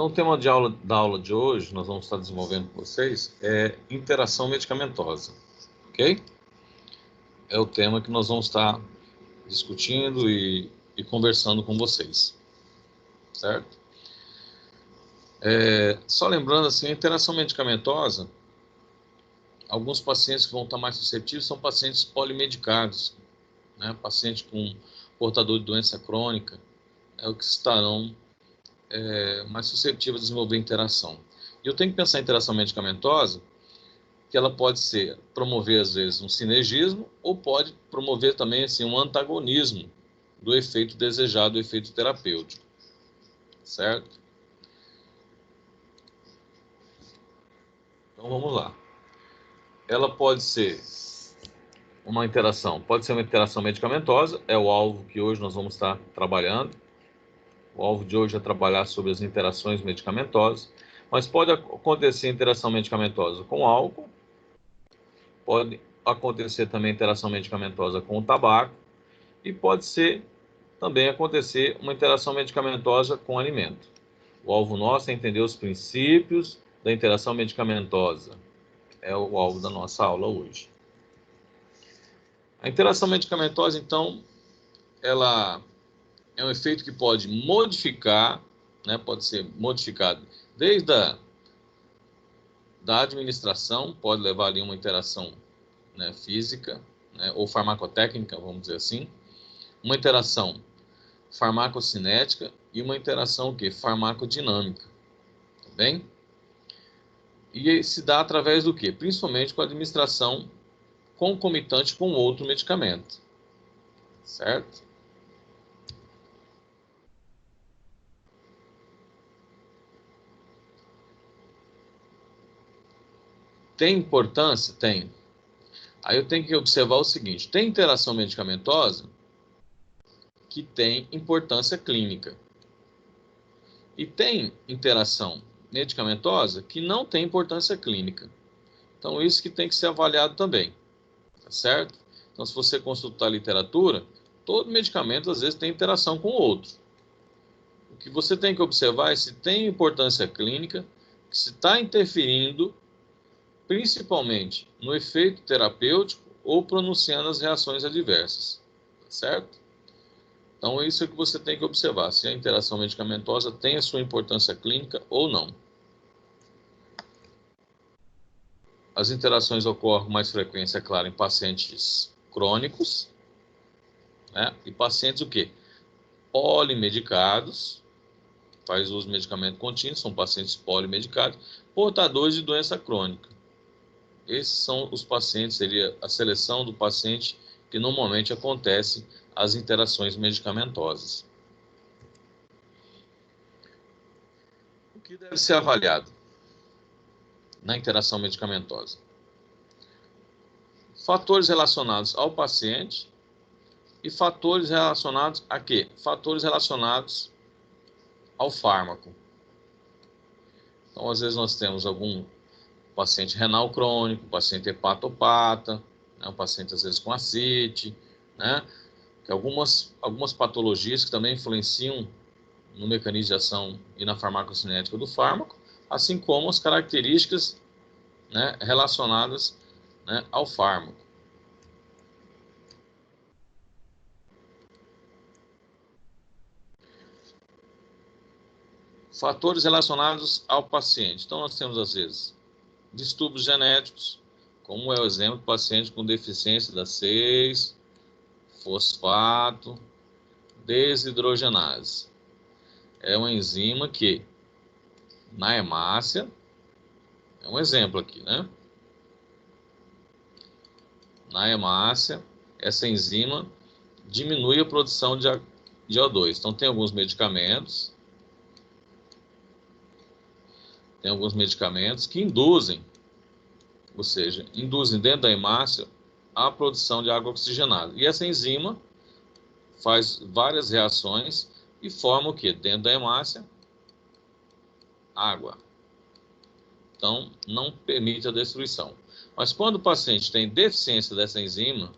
Então, o tema da aula de hoje, nós vamos estar desenvolvendo com vocês, é interação medicamentosa, ok? É o tema que nós vamos estar discutindo e conversando com vocês, certo? Só lembrando, assim, a interação medicamentosa, alguns pacientes que vão estar mais suscetíveis são pacientes polimedicados, né? Paciente com portador de doença crônica, é o que estarão mais suscetíveis a desenvolver interação. E eu tenho que pensar em interação medicamentosa, que ela pode promover, às vezes, um sinergismo, ou pode promover também assim, um antagonismo do efeito desejado, do efeito terapêutico. Certo? Então, vamos lá. Ela pode ser uma interação medicamentosa, é o alvo que hoje nós vamos estar trabalhando. O alvo de hoje é trabalhar sobre as interações medicamentosas, mas pode acontecer interação medicamentosa com álcool, pode acontecer também interação medicamentosa com o tabaco, e pode também acontecer uma interação medicamentosa com alimento. O alvo nosso é entender os princípios da interação medicamentosa. É o alvo da nossa aula hoje. A interação medicamentosa, então, ela é um efeito que pode modificar, né, pode ser modificado desde da administração, pode levar ali uma interação, né, física, né, ou farmacotécnica, vamos dizer assim, uma interação farmacocinética e uma interação farmacodinâmica, tá bem? E se dá através do quê? Principalmente com a administração concomitante com outro medicamento, certo? Tem importância? Tem. Aí eu tenho que observar o seguinte, tem interação medicamentosa que tem importância clínica. E tem interação medicamentosa que não tem importância clínica. Então, isso que tem que ser avaliado também, tá certo? Então, se você consultar a literatura, todo medicamento, às vezes, tem interação com o outro. O que você tem que observar é se tem importância clínica, se está interferindo, principalmente no efeito terapêutico ou pronunciando as reações adversas, tá certo? Então, é isso que você tem que observar, se a interação medicamentosa tem a sua importância clínica ou não. As interações ocorrem com mais frequência, é claro, em pacientes crônicos, né? E pacientes o quê? Polimedicados, faz uso de medicamento contínuo, são pacientes polimedicados, portadores de doença crônica. Esses são os pacientes, seria a seleção do paciente que normalmente acontece as interações medicamentosas. O que deve ser avaliado na interação medicamentosa? Fatores relacionados ao paciente e fatores relacionados a quê? Fatores relacionados ao fármaco. Então, às vezes nós temos algum paciente renal crônico, paciente hepatopata, né, um paciente às vezes com ascite, né, que algumas patologias que também influenciam no mecanismo de ação e na farmacocinética do fármaco, assim como as características, né, relacionadas, né, ao fármaco. Fatores relacionados ao paciente. Então, nós temos, às vezes, distúrbios genéticos, como é o exemplo do paciente com deficiência da 6-fosfato desidrogenase. É uma enzima que, na hemácia, é um exemplo aqui, né? Na hemácia, essa enzima diminui a produção de O2. Então, tem alguns medicamentos que induzem, ou seja, induzem dentro da hemácia a produção de água oxigenada. E essa enzima faz várias reações e forma o quê? Dentro da hemácia, água. Então, não permite a destruição. Mas quando o paciente tem deficiência dessa enzima,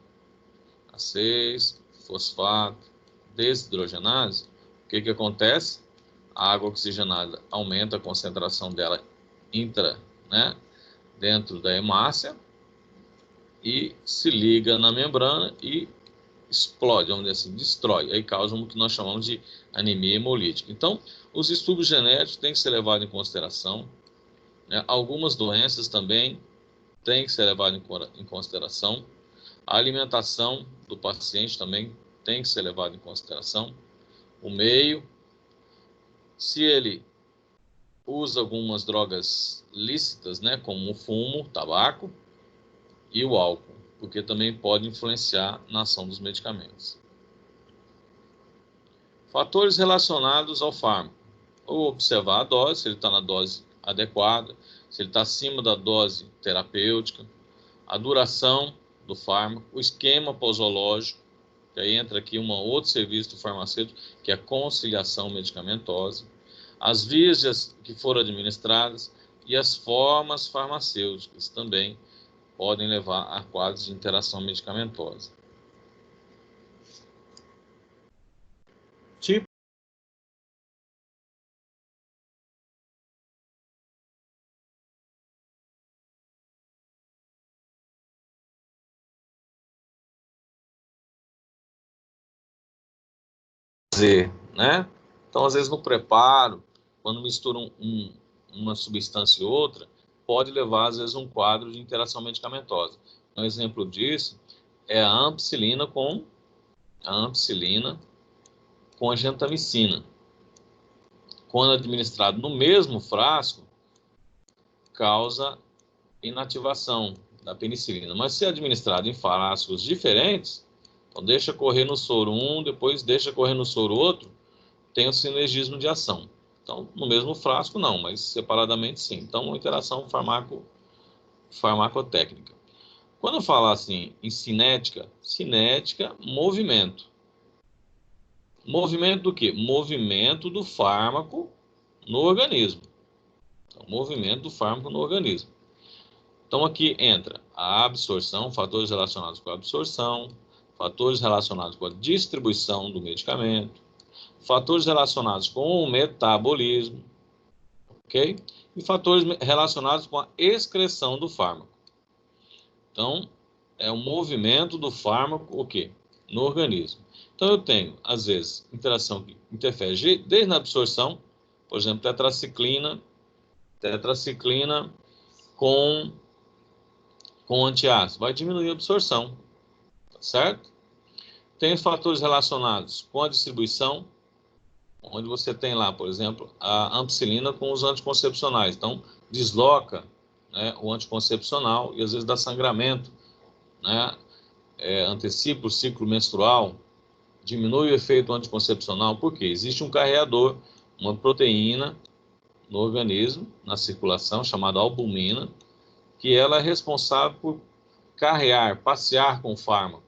a 6-fosfato desidrogenase, o que acontece? A água oxigenada aumenta a concentração dela né, dentro da hemácia e se liga na membrana e explode, vamos dizer assim, destrói. Aí causa o que nós chamamos de anemia hemolítica. Então, os estudos genéticos têm que ser levados em consideração, né? Algumas doenças também têm que ser levadas em consideração. A alimentação do paciente também tem que ser levada em consideração. O meio, se ele usa algumas drogas lícitas, né, como o fumo, tabaco e o álcool, porque também pode influenciar na ação dos medicamentos. Fatores relacionados ao fármaco. Ou observar a dose, se ele está na dose adequada, se ele está acima da dose terapêutica, a duração do fármaco, o esquema posológico, que aí entra aqui um outro serviço do farmacêutico, que é a conciliação medicamentosa, as vias que foram administradas e as formas farmacêuticas também podem levar a quadros de interação medicamentosa. Tipo né? Então, às vezes, no preparo, quando misturam uma substância e outra, pode levar, às vezes, um quadro de interação medicamentosa. Um exemplo disso é a ampicilina com a gentamicina. Quando administrado no mesmo frasco, causa inativação da penicilina. Mas se administrado em frascos diferentes, então deixa correr no soro um, depois deixa correr no soro outro, tem o sinergismo de ação. Então, no mesmo frasco, não, mas separadamente, sim. Então, uma interação farmacotécnica. Quando eu falar assim em cinética, movimento. Movimento do quê? Movimento do fármaco no organismo. Então, movimento do fármaco no organismo. Então, aqui entra a absorção, fatores relacionados com a absorção, fatores relacionados com a distribuição do medicamento, fatores relacionados com o metabolismo, ok? E fatores relacionados com a excreção do fármaco. Então, é o movimento do fármaco, o quê? No organismo. Então, eu tenho, às vezes, interação que interfere desde a absorção, por exemplo, tetraciclina com antiácido, vai diminuir a absorção, certo? Tem os fatores relacionados com a distribuição, onde você tem lá, por exemplo, a ampicilina com os anticoncepcionais. Então, desloca, né, o anticoncepcional e às vezes dá sangramento, né, antecipa o ciclo menstrual, diminui o efeito anticoncepcional, porque existe um carreador, uma proteína no organismo, na circulação, chamada albumina, que ela é responsável por passear com o fármaco,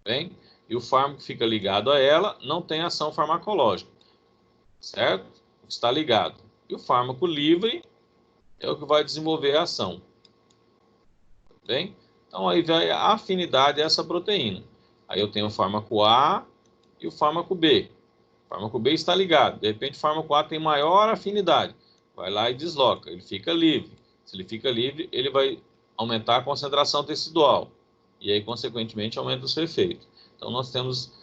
bem? E o fármaco fica ligado a ela, não tem ação farmacológica, certo? Está ligado. E o fármaco livre é o que vai desenvolver a ação, bem? Então, aí vai a afinidade dessa proteína. Aí eu tenho o fármaco A e o fármaco B. O fármaco B está ligado. De repente, o fármaco A tem maior afinidade. Vai lá e desloca. Ele fica livre. Se ele fica livre, ele vai aumentar a concentração tecidual. E aí, consequentemente, aumenta o seu efeito. Então, nós temos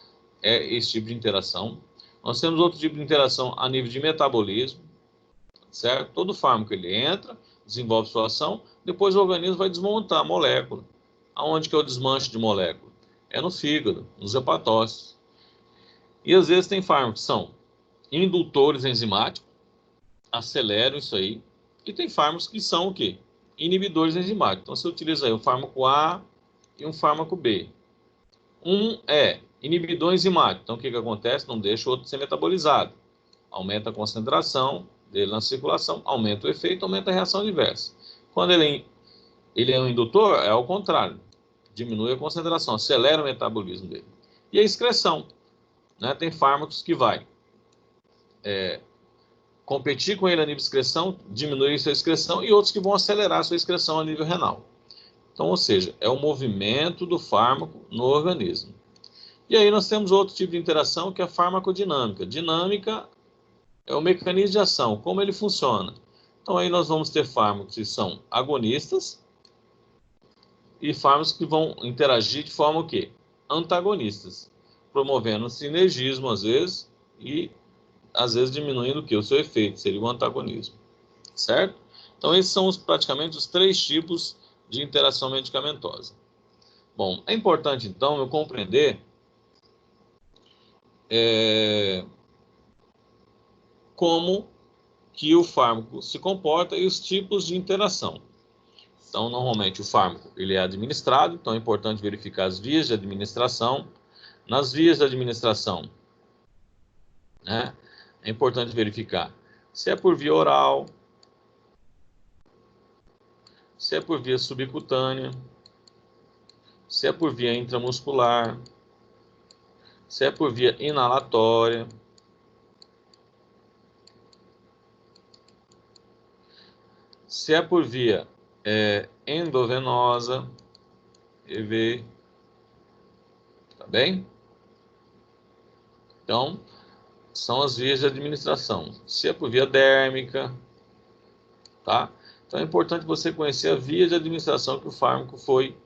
esse tipo de interação. Nós temos outro tipo de interação a nível de metabolismo, certo? Todo fármaco ele entra, desenvolve sua ação, depois o organismo vai desmontar a molécula. Aonde que é o desmanche de molécula? É no fígado, nos hepatócitos. E às vezes tem fármacos que são indutores enzimáticos, aceleram isso aí, e tem fármacos que são o quê? Inibidores enzimáticos. Então você utiliza aí um fármaco A e um fármaco B. Um é inibidor enzimático. Então o que acontece? Não deixa o outro ser metabolizado. Aumenta a concentração dele na circulação, aumenta o efeito, aumenta a reação adversa. Quando ele é um indutor, é ao contrário. Diminui a concentração, acelera o metabolismo dele. E a excreção, né? Tem fármacos que vai competir com ele a nível de excreção, diminuir sua excreção, e outros que vão acelerar sua excreção a nível renal. Então, ou seja, é o movimento do fármaco no organismo. E aí nós temos outro tipo de interação que é a farmacodinâmica. Dinâmica É o mecanismo de ação, como ele funciona. Então aí nós vamos ter fármacos que são agonistas e fármacos que vão interagir de forma o quê? Antagonistas, promovendo sinergismo às vezes e às vezes diminuindo o quê? O seu efeito, seria o antagonismo, certo? Então esses são praticamente os 3 tipos de interação medicamentosa. Bom, é importante então eu compreender como que o fármaco se comporta e os tipos de interação. Então, normalmente o fármaco ele é administrado, então é importante verificar as vias de administração. Nas vias de administração, né, é importante verificar se é por via oral, se é por via subcutânea, se é por via intramuscular, se é por via inalatória, se é por via endovenosa, EV, tá bem? Então, são as vias de administração. Se é por via dérmica, tá? Então é importante você conhecer a via de administração que o fármaco foi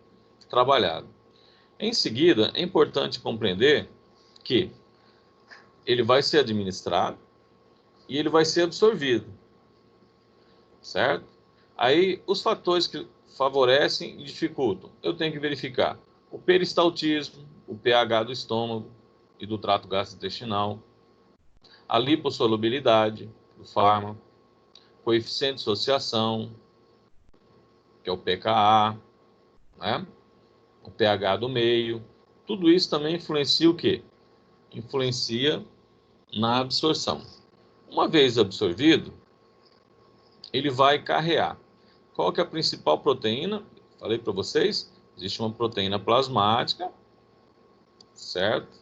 trabalhado. Em seguida, é importante compreender que ele vai ser administrado e ele vai ser absorvido, certo? Aí, os fatores que favorecem e dificultam, eu tenho que verificar o peristaltismo, o pH do estômago e do trato gastrointestinal, a lipossolubilidade do fármaco, coeficiente de associação, que é o pKa, né? O pH do meio. Tudo isso também influencia o quê? Influencia na absorção. Uma vez absorvido, ele vai carrear. Qual que é a principal proteína? Falei para vocês, existe uma proteína plasmática, certo?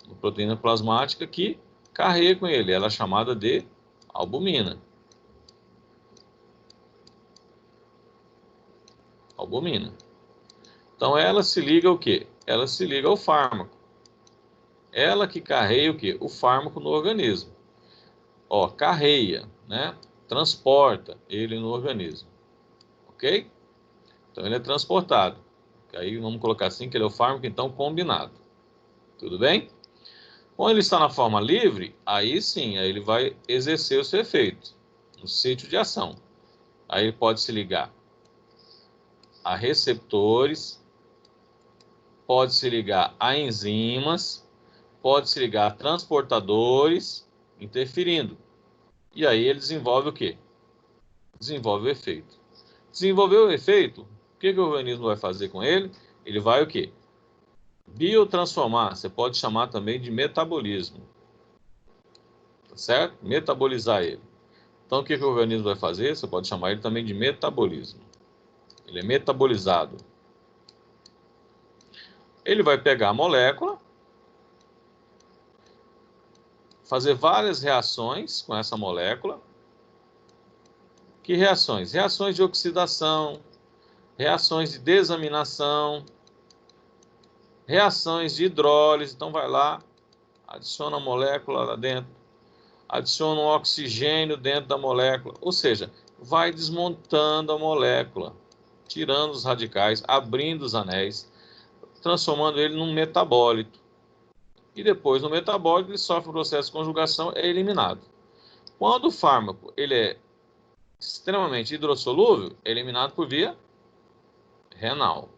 Uma proteína plasmática que carrega com ele. Ela é chamada de albumina. Albumina. Então ela se liga ao quê? Ela se liga ao fármaco. Ela que carrega o quê? O fármaco no organismo. Ó, carreia, né? Transporta ele no organismo. Ok? Então ele é transportado. Aí vamos colocar assim que ele é o fármaco então combinado. Tudo bem? Quando ele está na forma livre, aí sim, aí ele vai exercer o seu efeito no sítio de ação. Aí ele pode se ligar a receptores, pode se ligar a enzimas, pode se ligar a transportadores, interferindo. E aí ele desenvolve o quê? Desenvolve o efeito. Desenvolveu o efeito, o que o organismo vai fazer com ele? Ele vai o quê? Biotransformar, você pode chamar também de metabolismo, tá certo? Metabolizar ele. Então, o que o organismo vai fazer? Você pode chamar ele também de metabolismo. Ele é metabolizado. Ele vai pegar a molécula, fazer várias reações com essa molécula. Que reações? Reações de oxidação, reações de desaminação, reações de hidrólise. Então, vai lá, adiciona a molécula lá dentro, adiciona um oxigênio dentro da molécula, ou seja, vai desmontando a molécula, tirando os radicais, abrindo os anéis, transformando ele num metabólito. E depois, no metabólito, ele sofre um processo de conjugação, é eliminado. Quando o fármaco ele é extremamente hidrossolúvel, é eliminado por via renal.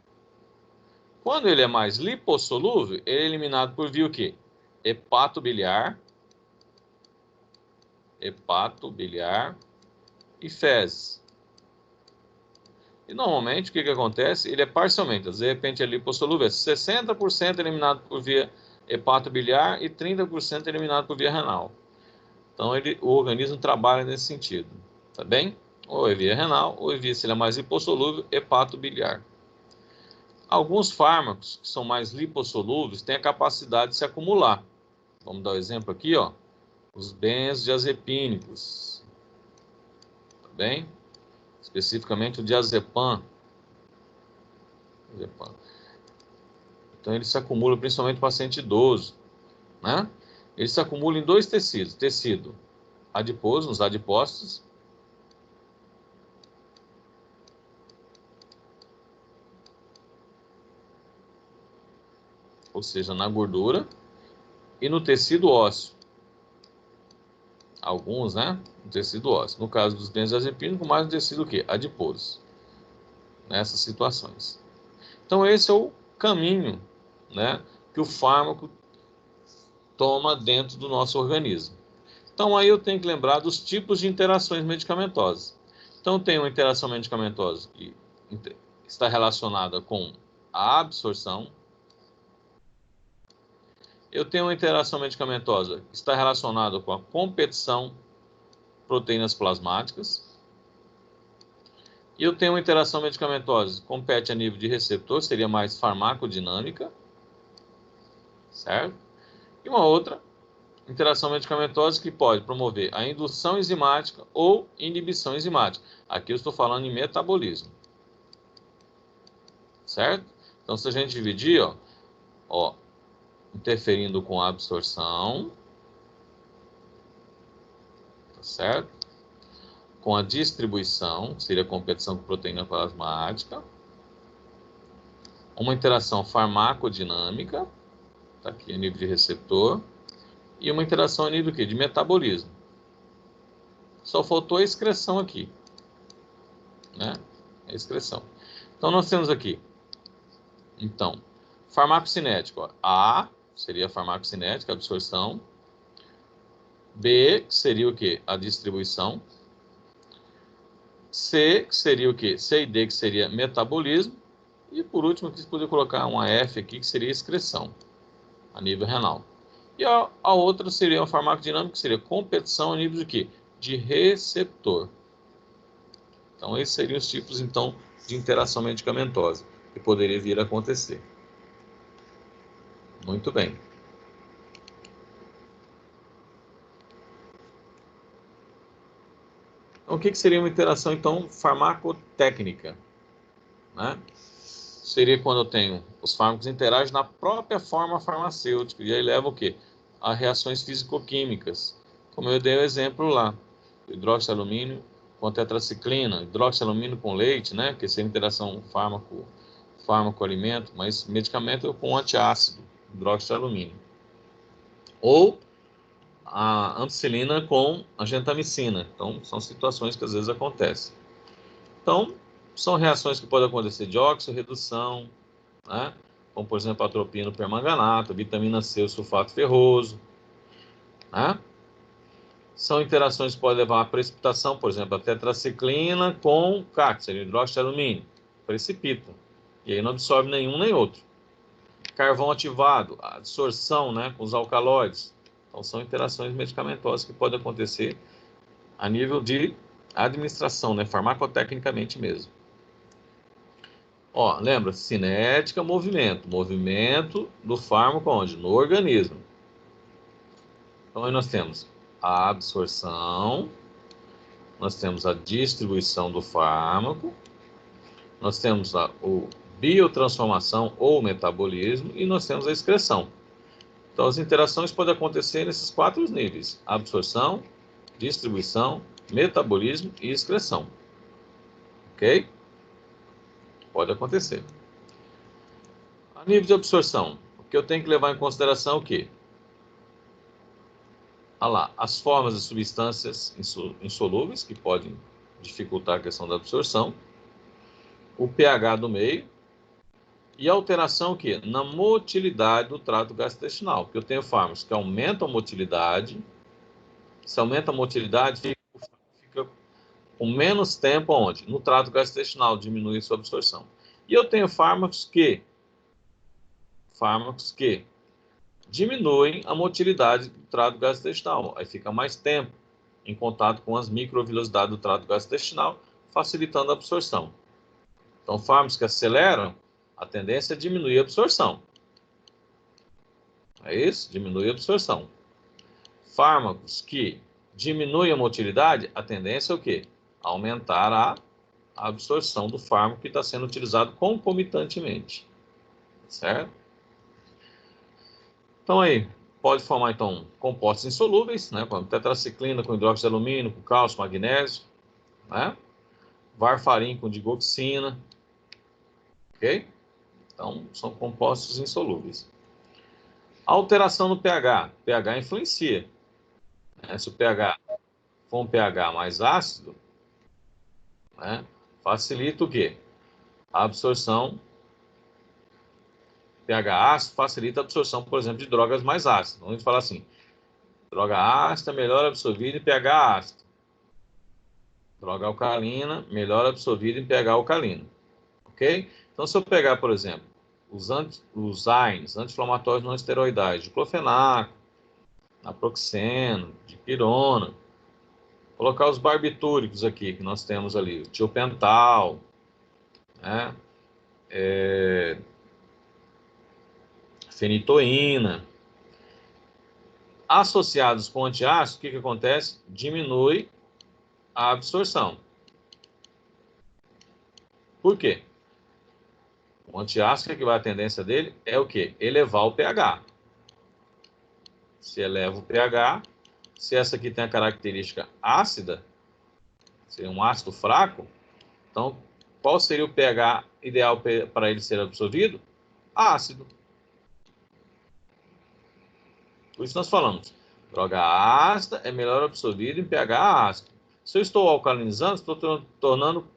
Quando ele é mais lipossolúvel, ele é eliminado por via o quê? Hepatobiliar e fezes. E normalmente o que acontece? Ele é parcialmente, de repente é lipossolúvel, é 60% eliminado por via hepatobiliar e 30% eliminado por via renal. Então o organismo trabalha nesse sentido, tá bem? Ou é via renal, ou é via, se ele é mais lipossolúvel, hepatobiliar. Alguns fármacos que são mais lipossolúveis têm a capacidade de se acumular. Vamos dar um exemplo aqui, ó. Os benzodiazepínicos, tá bem? Especificamente o diazepam. Então ele se acumula principalmente no paciente idoso, né? Ele se acumula em 2 tecidos. Tecido adiposo, nos adipócitos. Ou seja, na gordura e no tecido ósseo. Alguns, né? No tecido ósseo. No caso dos benzodiazepínicos, mais no tecido o quê? Adiposo. Nessas situações. Então, esse é o caminho, né, que o fármaco toma dentro do nosso organismo. Então, aí eu tenho que lembrar dos tipos de interações medicamentosas. Então, tem uma interação medicamentosa que está relacionada com a absorção. Eu tenho uma interação medicamentosa que está relacionada com a competição proteínas plasmáticas. E eu tenho uma interação medicamentosa que compete a nível de receptor, seria mais farmacodinâmica, certo? E uma outra interação medicamentosa que pode promover a indução enzimática ou inibição enzimática. Aqui eu estou falando em metabolismo, certo? Então, se a gente dividir, ó, interferindo com a absorção, tá certo? Com a distribuição, seria a competição com proteína plasmática, uma interação farmacodinâmica, tá aqui a nível de receptor, e uma interação a nível de metabolismo. Só faltou a excreção aqui, né? A excreção. Então, nós temos aqui, então, farmacocinético. A seria a farmacocinética, a absorção. B, que seria o quê? A distribuição. C, que seria o quê? C e D, que seria metabolismo. E, por último, aqui você poderia colocar uma F aqui, que seria excreção, a nível renal. E a outra seria uma farmacodinâmica, que seria competição a nível de quê? De receptor. Então, esses seriam os tipos, então, de interação medicamentosa que poderia vir a acontecer. Muito bem. Então, o que seria uma interação, então, farmacotécnica? Né? Seria quando eu tenho os fármacos interagem na própria forma farmacêutica, e aí leva o quê? A reações físico-químicas, como eu dei o exemplo lá, hidroxialumínio com tetraciclina, hidroxialumínio com leite, né? Que seria interação fármaco-alimento, mas medicamento com antiácido, hidroxialumínio. Ou a ampicilina com a gentamicina. Então, são situações que às vezes acontecem. Então, são reações que podem acontecer de oxirredução, né? Como, por exemplo, atropina no permanganato, vitamina C, o sulfato ferroso, né? São interações que podem levar a precipitação, por exemplo, a tetraciclina com CAC, seria hidroxialumínio, precipita. E aí não absorve nenhum nem outro. Carvão ativado, a absorção, né, com os alcaloides. Então, são interações medicamentosas que podem acontecer a nível de administração, né, farmacotecnicamente mesmo. Ó, lembra? Cinética, movimento. Movimento do fármaco onde? No organismo. Então, aí nós temos a absorção, nós temos a distribuição do fármaco, nós temos a biotransformação ou metabolismo e nós temos a excreção. Então, as interações podem acontecer nesses 4 níveis: absorção, distribuição, metabolismo e excreção. Ok? Pode acontecer. A nível de absorção, o que eu tenho que levar em consideração é o quê? Olha lá, as formas de substâncias insolúveis, que podem dificultar a questão da absorção, o pH do meio, e a alteração que na motilidade do trato gastrointestinal, porque eu tenho fármacos que aumentam a motilidade. Se aumenta a motilidade, fica com menos tempo onde? No trato gastrointestinal, diminui a sua absorção. E eu tenho fármacos que diminuem a motilidade do trato gastrointestinal. Aí fica mais tempo em contato com as microvilosidades do trato gastrointestinal, facilitando a absorção. Então, fármacos que aceleram, a tendência é diminuir a absorção. É isso? Diminui a absorção. Fármacos que diminuem a motilidade, a tendência é o quê? Aumentar a absorção do fármaco que está sendo utilizado concomitantemente. Certo? Então aí, pode formar, então, compostos insolúveis, né? Como tetraciclina com hidróxido de alumínio, com cálcio, magnésio, né? Varfarin com digoxina, ok? Então, são compostos insolúveis. Alteração no pH. pH influencia, né? Se o pH for um pH mais ácido, né? Facilita o quê? A absorção. pH ácido facilita a absorção, por exemplo, de drogas mais ácidas. Então, a gente fala assim, droga ácida melhor absorvida em pH ácido. Droga alcalina melhor absorvida em pH alcalino. Ok? Então, se eu pegar, por exemplo, os AINES, anti-inflamatórios não esteroidais, diclofenaco, naproxeno, dipirona, colocar os barbitúricos aqui, que nós temos ali, o tiopental, né? Fenitoína. Associados com antiácido, o que acontece? Diminui a absorção. Por quê? O antiácido, que vai a tendência dele é o quê? Elevar o pH. Se eleva o pH, se essa aqui tem a característica ácida, seria um ácido fraco, então qual seria o pH ideal para ele ser absorvido? Ácido. Por isso nós falamos, droga ácida é melhor absorvida em pH ácido. Se eu estou alcalinizando, estou tornando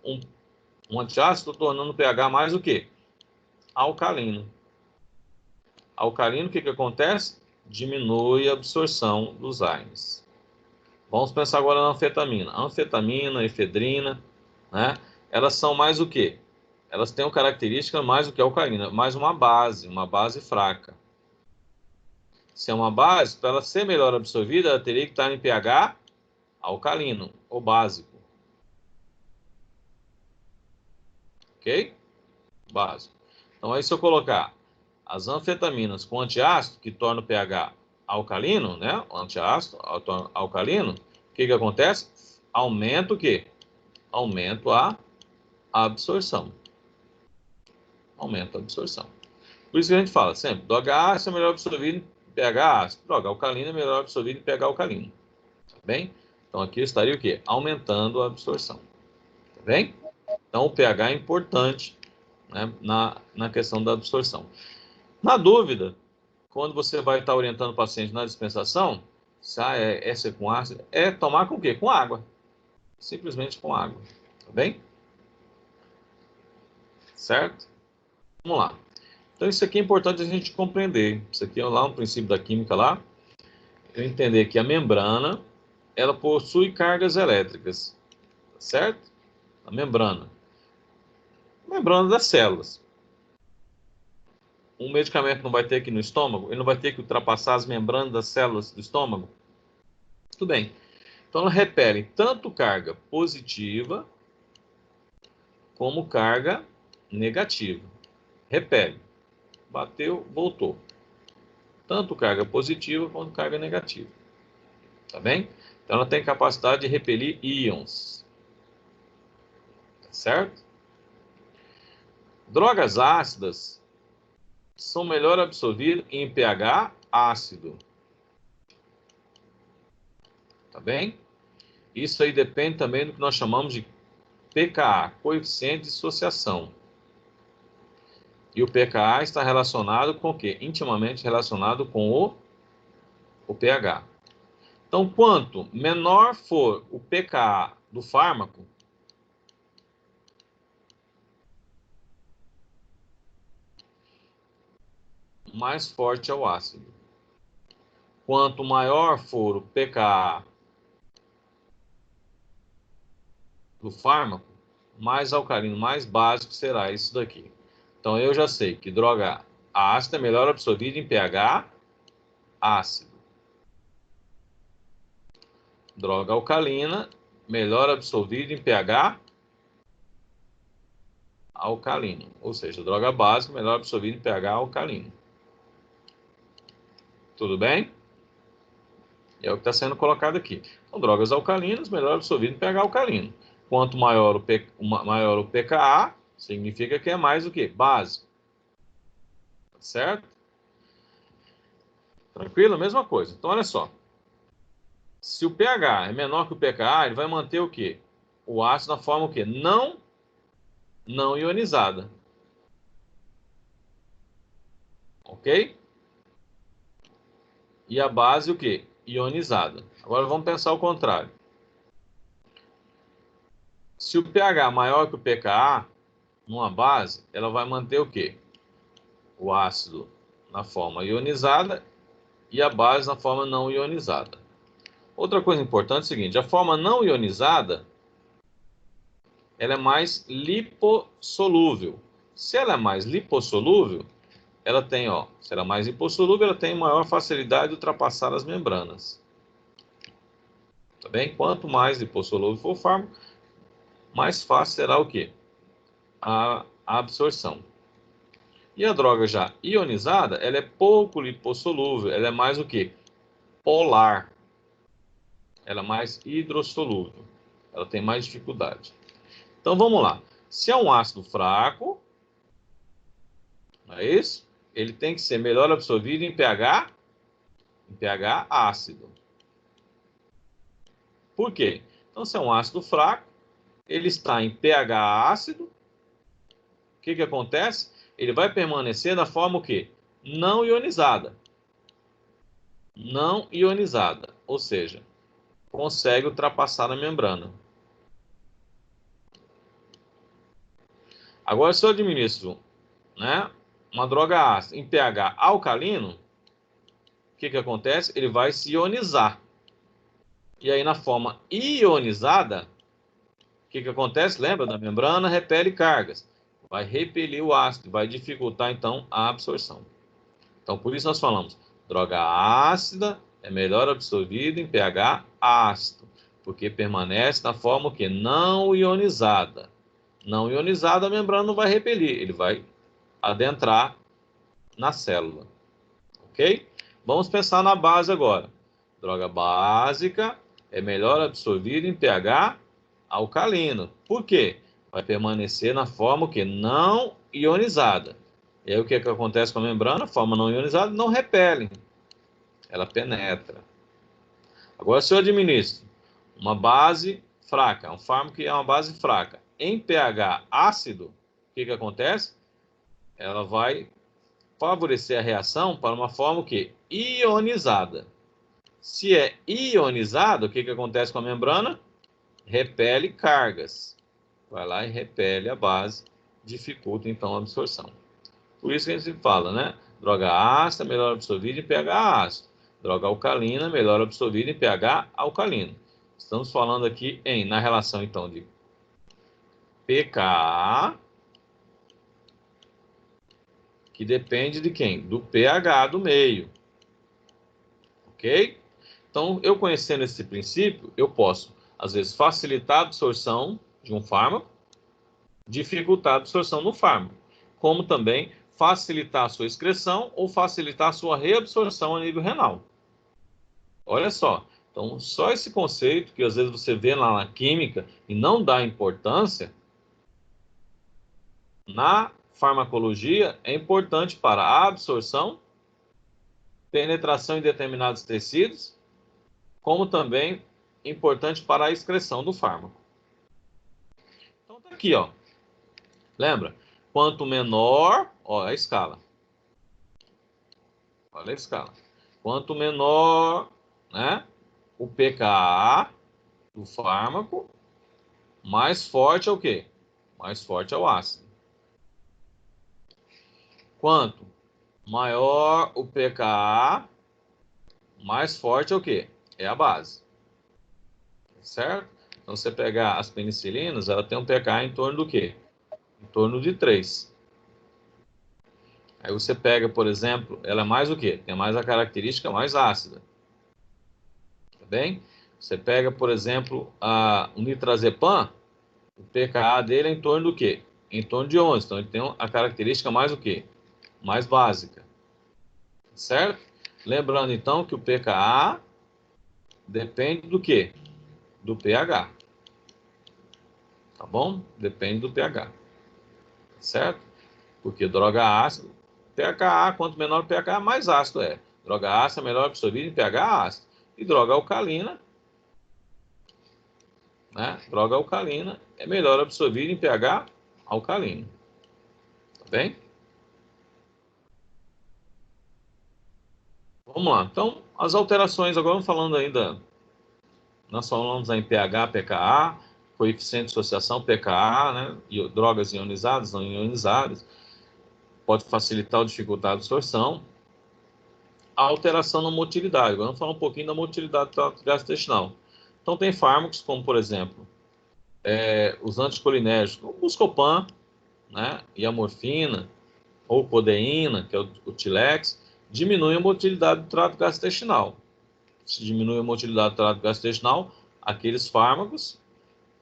um antiácido, estou tornando o pH mais o quê? Alcalino. Alcalino, o que acontece? Diminui a absorção dos AINES. Vamos pensar agora na anfetamina. Anfetamina, efedrina, né? Elas são mais o quê? Elas têm uma característica mais do que alcalina, mais uma base fraca. Se é uma base, para ela ser melhor absorvida, ela teria que estar em pH alcalino, ou básico. Ok? Básico. Então, aí se eu colocar as anfetaminas com antiácido, que torna o pH alcalino, né? O antiácido alcalino, o que acontece? Aumenta o quê? Aumenta a absorção. Aumenta a absorção. Por isso que a gente fala sempre, droga ácida é melhor absorvida em pH ácido, droga alcalina é melhor absorvida em pH alcalino. Tá bem? Então aqui estaria o quê? Aumentando a absorção. Tá bem? Então o pH é importante, né, na questão da absorção. Na dúvida, quando você vai estar orientando o paciente na dispensação, se é ser com ácido, é tomar com o quê? Com água. Simplesmente com água. Tá bem? Certo? Vamos lá. Então, isso aqui é importante a gente compreender. Isso aqui é lá um princípio da química lá. Eu entender que a membrana, ela possui cargas elétricas. Certo? A membrana. A membrana das células. Um medicamento não vai ter aqui no estômago, ele não vai ter que ultrapassar as membranas das células do estômago. Tudo bem. Então, ela repele tanto carga positiva como carga negativa. Repele. Bateu, voltou. Tanto carga positiva quanto carga negativa. Tá bem? Então, ela tem capacidade de repelir íons. Tá certo? Drogas ácidas são melhor absorvidas em pH ácido. Tá bem? Isso aí depende também do que nós chamamos de pKa, coeficiente de dissociação. E o pKa está relacionado com o quê? Intimamente relacionado com o pH. Então, quanto menor for o pKa do fármaco, mais forte é o ácido. Quanto maior for o pKa do fármaco, mais alcalino, mais básico será isso daqui. Então, eu já sei que droga ácida é melhor absorvida em pH ácido. Droga alcalina, melhor absorvida em pH alcalino. Ou seja, droga básica, melhor absorvida em pH alcalino. Tudo bem? É o que está sendo colocado aqui. Então, drogas alcalinas, melhor absorvidas em pH alcalino. Quanto maior o pKa, significa que é mais o quê? Básico. Certo? Tranquilo? Mesma coisa. Então, olha só. Se o pH é menor que o pKa, ele vai manter o quê? O ácido na forma o quê? Não ionizada. Ok? E a base o quê? Ionizada. Agora vamos pensar o contrário. Se o pH é maior que o pKa, numa base, ela vai manter o quê? O ácido na forma ionizada e a base na forma não ionizada. Outra coisa importante é o seguinte, a forma não ionizada, ela é mais lipossolúvel. Se ela é mais lipossolúvel, ela tem, ó, se ela é mais lipossolúvel, ela tem maior facilidade de ultrapassar as membranas. Tá bem? Quanto mais lipossolúvel for o fármaco, mais fácil será o quê? A absorção. E a droga já ionizada, ela é pouco lipossolúvel, ela é mais o quê? Polar. Ela é mais hidrossolúvel. Ela tem mais dificuldade. Então vamos lá. Se é um ácido fraco, não é isso? Ele tem que ser melhor absorvido em pH ácido. Por quê? Então, se é um ácido fraco, ele está em pH ácido, o que acontece? Ele vai permanecer na forma o quê? Não ionizada. Não ionizada, ou seja, consegue ultrapassar a membrana. Agora, se eu administro, né, uma droga ácida em pH alcalino, o que acontece? Ele vai se ionizar. E aí, na forma ionizada, o que acontece? Lembra da membrana? Repele cargas. Vai repelir o ácido, vai dificultar, então, a absorção. Então, por isso nós falamos, droga ácida é melhor absorvida em pH ácido, porque permanece na forma que não ionizada. Não ionizada, a membrana não vai repelir, ele vai adentrar na célula. Ok? Vamos pensar na base agora. Droga básica é melhor absorvida em pH alcalino. Por quê? Vai permanecer na forma que não ionizada. E aí o que acontece com a membrana? A forma não ionizada não repele. Ela penetra. Agora, se eu administro uma base fraca, um fármaco que é uma base fraca, em pH ácido, o que acontece? Ela vai favorecer a reação para uma forma que ionizada. Se é ionizado, o que acontece com a membrana? Repele cargas. Vai lá e repele a base, dificulta então a absorção. Por isso que a gente fala, né? Droga ácida, melhor absorvida em pH ácido. Droga alcalina, melhor absorvida em pH alcalino. Estamos falando aqui na relação, então, de pKa, que depende de quem? Do pH do meio. Ok? Então, eu conhecendo esse princípio, eu posso, às vezes, facilitar a absorção de um fármaco, dificultar a absorção do fármaco, como também facilitar a sua excreção ou facilitar a sua reabsorção a nível renal. Olha só, então só esse conceito que às vezes você vê lá na química e não dá importância, na farmacologia é importante para a absorção, penetração em determinados tecidos, como também importante para a excreção do fármaco. Então tá aqui, ó. Lembra? Quanto menor, ó, a escala. Olha a escala. Quanto menor, né, o pKa do fármaco, mais forte é o quê? Mais forte é o ácido. Quanto maior o pKa, mais forte é o quê? É a base. Certo? Então, você pegar as penicilinas, ela tem um pKa em torno do quê? Em torno de 3. Aí você pega, por exemplo, ela é mais o quê? Tem mais a característica mais ácida. Tá bem? Você pega, por exemplo, o nitrazepam, o pKa dele é em torno do quê? Em torno de 11. Então, ele tem a característica mais o quê? Mais básica. Certo? Lembrando, então, que o pKa depende do quê? Do pH. Tá bom? Depende do pH. Certo? Porque droga ácida, pKa, quanto menor o pKa, mais ácido é. Droga ácida é melhor absorvida em pH ácido. E droga alcalina, né? Droga alcalina é melhor absorvida em pH alcalino. Tá bem? Vamos lá. Então, as alterações, agora vamos falando ainda, nós falamos em pH, pKa, coeficiente de associação, pKa, né? E drogas ionizadas, não ionizadas, pode facilitar ou dificultar a absorção. A alteração na motilidade, agora vamos falar um pouquinho da motilidade do trato gastrointestinal. Então, tem fármacos como, por exemplo, os anticolinérgicos, o Buscopan, né? E a morfina, ou codeína, que é o Tilex, diminui a motilidade do trato gastrointestinal. Se diminui a motilidade do trato gastrointestinal, aqueles fármacos,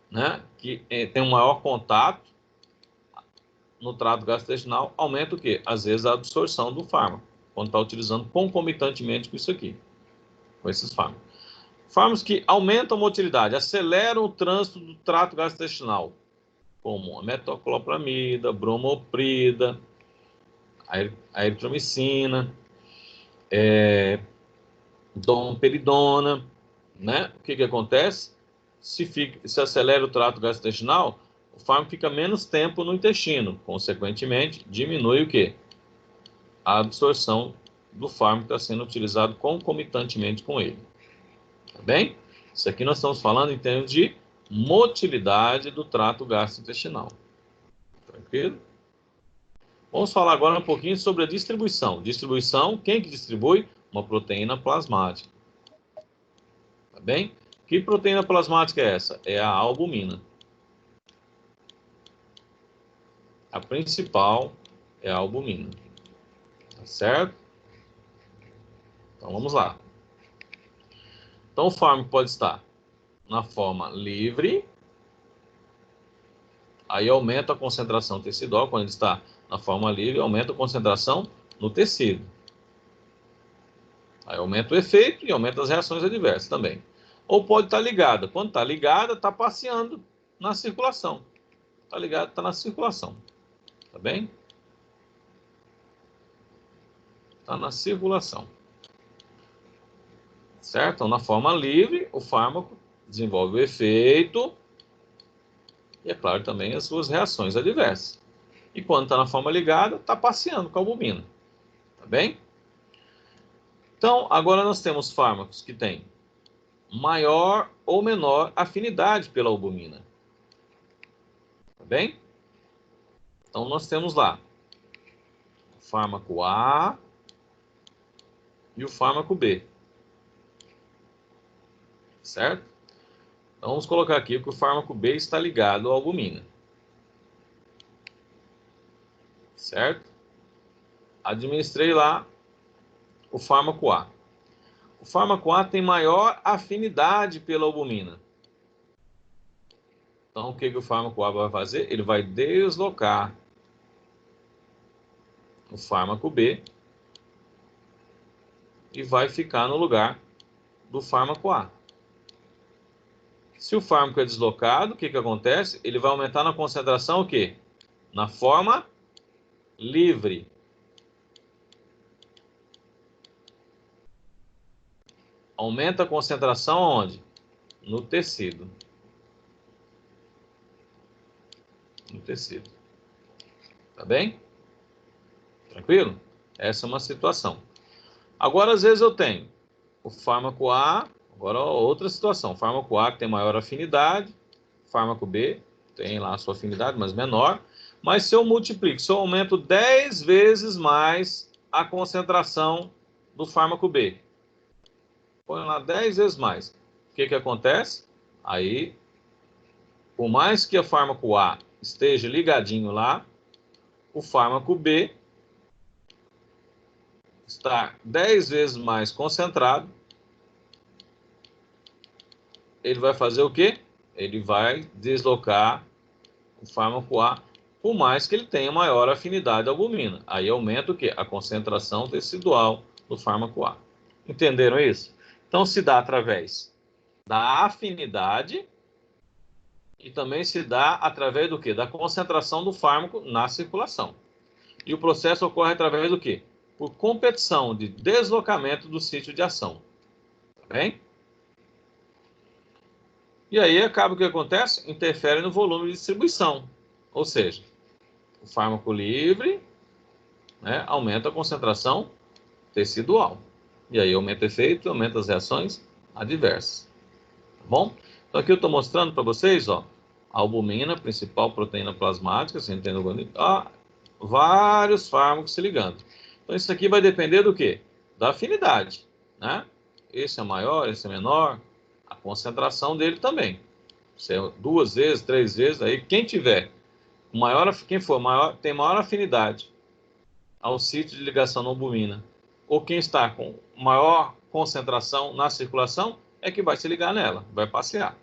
né, que tem um maior contato no trato gastrointestinal, aumenta o quê? Às vezes a absorção do fármaco, quando está utilizando concomitantemente com isso aqui, com esses fármacos. Fármacos que aumentam a motilidade, aceleram o trânsito do trato gastrointestinal, como a metoclopramida, bromoprida, a eritromicina, domperidona, né? O que acontece? Se acelera o trato gastrointestinal, o fármaco fica menos tempo no intestino, consequentemente, diminui o quê? A absorção do fármaco que está sendo utilizado concomitantemente com ele. Tá bem? Isso aqui nós estamos falando em termos de motilidade do trato gastrointestinal. Tranquilo? Vamos falar agora um pouquinho sobre a distribuição. Distribuição, quem que distribui? Uma proteína plasmática. Tá bem? Que proteína plasmática é essa? É a albumina. A principal é a albumina. Tá certo? Então vamos lá. Então o fármaco pode estar na forma livre. Aí aumenta a concentração tecidual. Quando ele está na forma livre, aumenta a concentração no tecido. Aí aumenta o efeito e aumenta as reações adversas também. Ou pode estar ligada. Quando está ligada, está passeando na circulação. Está ligado, está na circulação. Tá bem? Está na circulação. Certo? Então, na forma livre, o fármaco desenvolve o efeito e, é claro, também as suas reações adversas. E quando está na forma ligada, está passeando com a albumina. Tá bem? Então, agora nós temos fármacos que têm maior ou menor afinidade pela albumina. Tá bem? Então, nós temos lá o fármaco A e o fármaco B. Certo? Então, vamos colocar aqui que o fármaco B está ligado à albumina. Certo? Administrei lá o fármaco A. O fármaco A tem maior afinidade pela albumina. Então, o que o fármaco A vai fazer? Ele vai deslocar o fármaco B e vai ficar no lugar do fármaco A. Se o fármaco é deslocado, o que acontece? Ele vai aumentar na concentração o quê? Na forma livre. Aumenta a concentração onde? No tecido. No tecido. Tá bem? Tranquilo? Essa é uma situação. Agora, às vezes eu tenho o fármaco A, agora outra situação. Fármaco A que tem maior afinidade, fármaco B tem lá a sua afinidade, mas menor. Mas se eu multiplico, se eu aumento 10 vezes mais a concentração do fármaco B, põe lá 10 vezes mais, o que acontece? Aí, por mais que o fármaco A esteja ligadinho lá, o fármaco B está 10 vezes mais concentrado. Ele vai fazer o quê? Ele vai deslocar o fármaco A, por mais que ele tenha maior afinidade à albumina. Aí aumenta o quê? A concentração tecidual do fármaco A. Entenderam isso? Então se dá através da afinidade e também se dá através do quê? Da concentração do fármaco na circulação. E o processo ocorre através do quê? por competição de deslocamento do sítio de ação. Tá bem? E aí acaba o que acontece? Interfere no volume de distribuição. Ou seja, o fármaco livre, né, aumenta a concentração tecidual. E aí aumenta o efeito, aumenta as reações adversas. Tá bom? Então aqui eu estou mostrando para vocês, ó, a albumina, principal proteína plasmática, você entende o vários fármacos se ligando. Então isso aqui vai depender do quê? Da afinidade, né? Esse é maior, esse é menor, a concentração dele também. Se é 2 vezes, 3 vezes, aí quem tiver maior, quem for maior, tem maior afinidade ao sítio de ligação na albumina, ou quem está com maior concentração na circulação, é que vai se ligar nela, vai passear.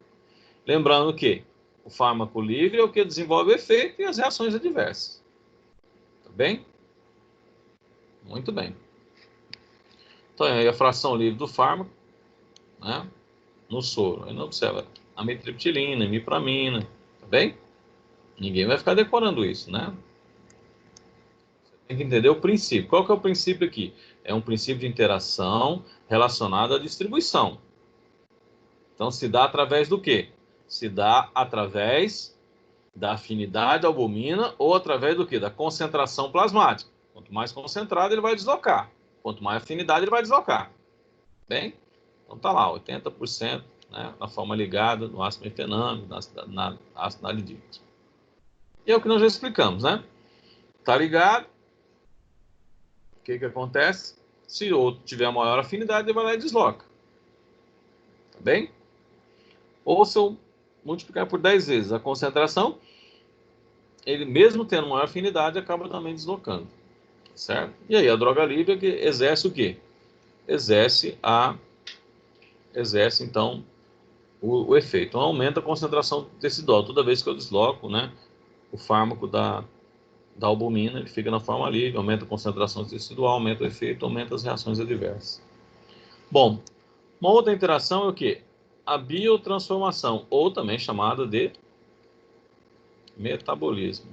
Lembrando que o fármaco livre é o que desenvolve o efeito e as reações adversas. Tá bem? Muito bem. Então, aí a fração livre do fármaco, né, no soro. Aí não observa amitriptilina, imipramina, tá bem? Ninguém vai ficar decorando isso, né? Você tem que entender o princípio. Qual que é o princípio aqui? É um princípio de interação relacionado à distribuição. Então, se dá através do quê? Se dá através da afinidade da albumina ou através do quê? Da concentração plasmática. Quanto mais concentrado, ele vai deslocar. Quanto mais afinidade, ele vai deslocar. Bem? Então, tá lá, 80%, né, na forma ligada, no ácido mefenâmico, na ácido nalidílico. E é o que nós já explicamos, né? Tá ligado? O que acontece? Se o outro tiver maior afinidade, ele vai lá e desloca. Tá bem? Ou se eu multiplicar por 10 vezes a concentração, ele mesmo tendo maior afinidade, acaba também deslocando. Certo? E aí a droga livre é que exerce o quê? Exerce então o efeito. Então aumenta a concentração tecidual. Toda vez que eu desloco, né, o fármaco da albumina, ele fica na forma livre, aumenta a concentração tecidual, aumenta o efeito, aumenta as reações adversas. Bom, uma outra interação é o quê? A biotransformação, ou também chamada de metabolismo.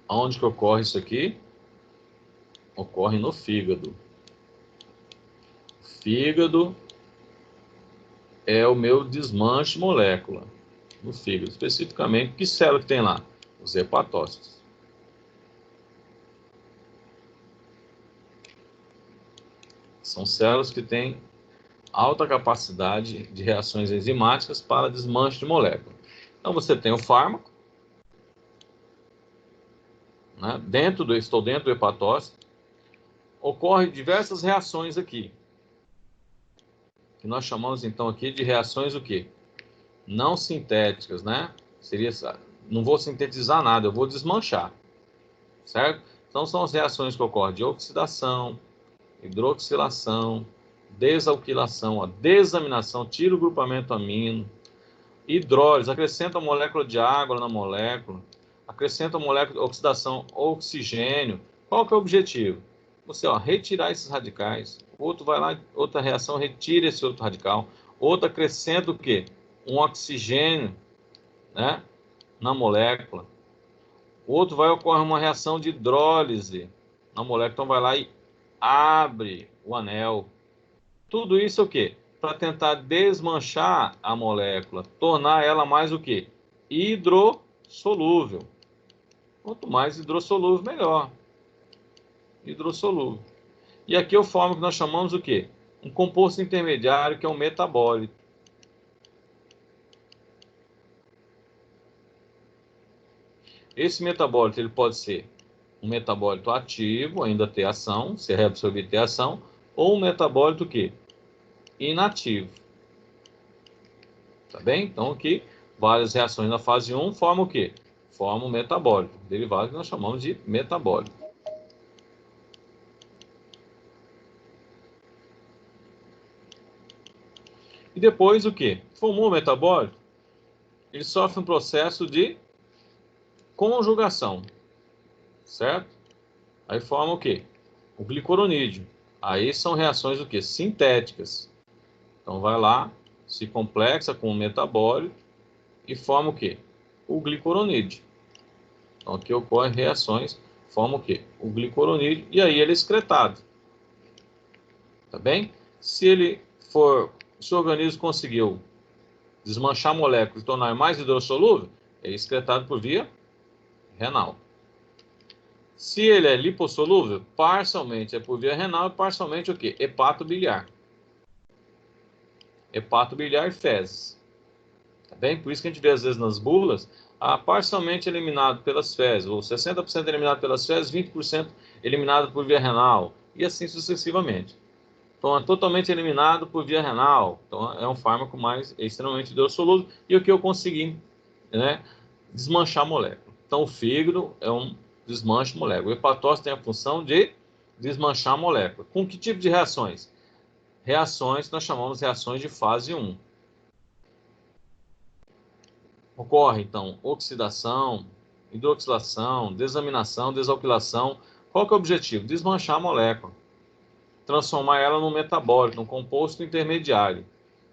Onde que ocorre isso aqui? Ocorre no fígado. O fígado é o meu desmanche molécula. No fígado, especificamente, que célula que tem lá? Os hepatócitos. São células que têm alta capacidade de reações enzimáticas para desmanche de molécula. Então você tem o fármaco, né? Estou dentro do hepatócito, ocorrem diversas reações aqui, que nós chamamos então aqui de reações o quê? Não sintéticas, né? Não vou sintetizar nada, eu vou desmanchar, certo? Então são as reações que ocorrem de oxidação, hidroxilação, desalquilação, a desaminação, tira o grupamento amino, hidrólise, acrescenta a molécula de água na molécula, acrescenta a molécula de oxidação, oxigênio. Qual que é o objetivo? Você, retirar esses radicais. Outro vai lá, outra reação, retira esse outro radical. Outra acrescenta o quê? Um oxigênio, né, na molécula. Outro vai ocorrer uma reação de hidrólise na molécula, então vai lá e abre o anel. Tudo isso é o quê? Para tentar desmanchar a molécula, tornar ela mais o quê? Hidrossolúvel. Quanto mais hidrossolúvel, melhor. Hidrossolúvel. E aqui eu formo o que nós chamamos o quê? Um composto intermediário, que é um metabólito. Esse metabólito ele pode ser um metabólito ativo, ainda ter ação, se reabsorver ter ação, ou um metabólito que inativo. Tá bem? Então aqui várias reações na fase 1 formam o quê? Formam metabólito, derivado que nós chamamos de metabólito. E depois o quê? Formou o metabólito, ele sofre um processo de conjugação, certo? Aí forma o quê? O glicoronídeo. Aí são reações o quê? Sintéticas. Então vai lá, se complexa com o metabólito e forma o quê? O glicuronídeo. Então, aqui ocorrem reações, forma o quê? O glicuronídeo, e aí ele é excretado. Tá bem? Se o organismo conseguiu desmanchar a molécula e tornar mais hidrossolúvel, é excretado por via renal. Se ele é lipossolúvel, parcialmente é por via renal e parcialmente o quê? Hepato biliar. Hepato biliar e fezes. Tá bem? Por isso que a gente vê às vezes nas bulas, parcialmente eliminado pelas fezes, ou 60% eliminado pelas fezes, 20% eliminado por via renal, e assim sucessivamente. Então, é totalmente eliminado por via renal. Então, é um fármaco extremamente hidrossolúvel, e o que eu consegui, né, desmanchar a molécula. Então, o fígado é um desmanche molécula. O hepatócito tem a função de desmanchar a molécula. Com que tipo de reações? Reações que nós chamamos de reações de fase 1. Ocorre, então, oxidação, hidroxilação, desaminação, desalquilação. Qual que é o objetivo? Desmanchar a molécula, transformar ela num metabólito, num composto intermediário.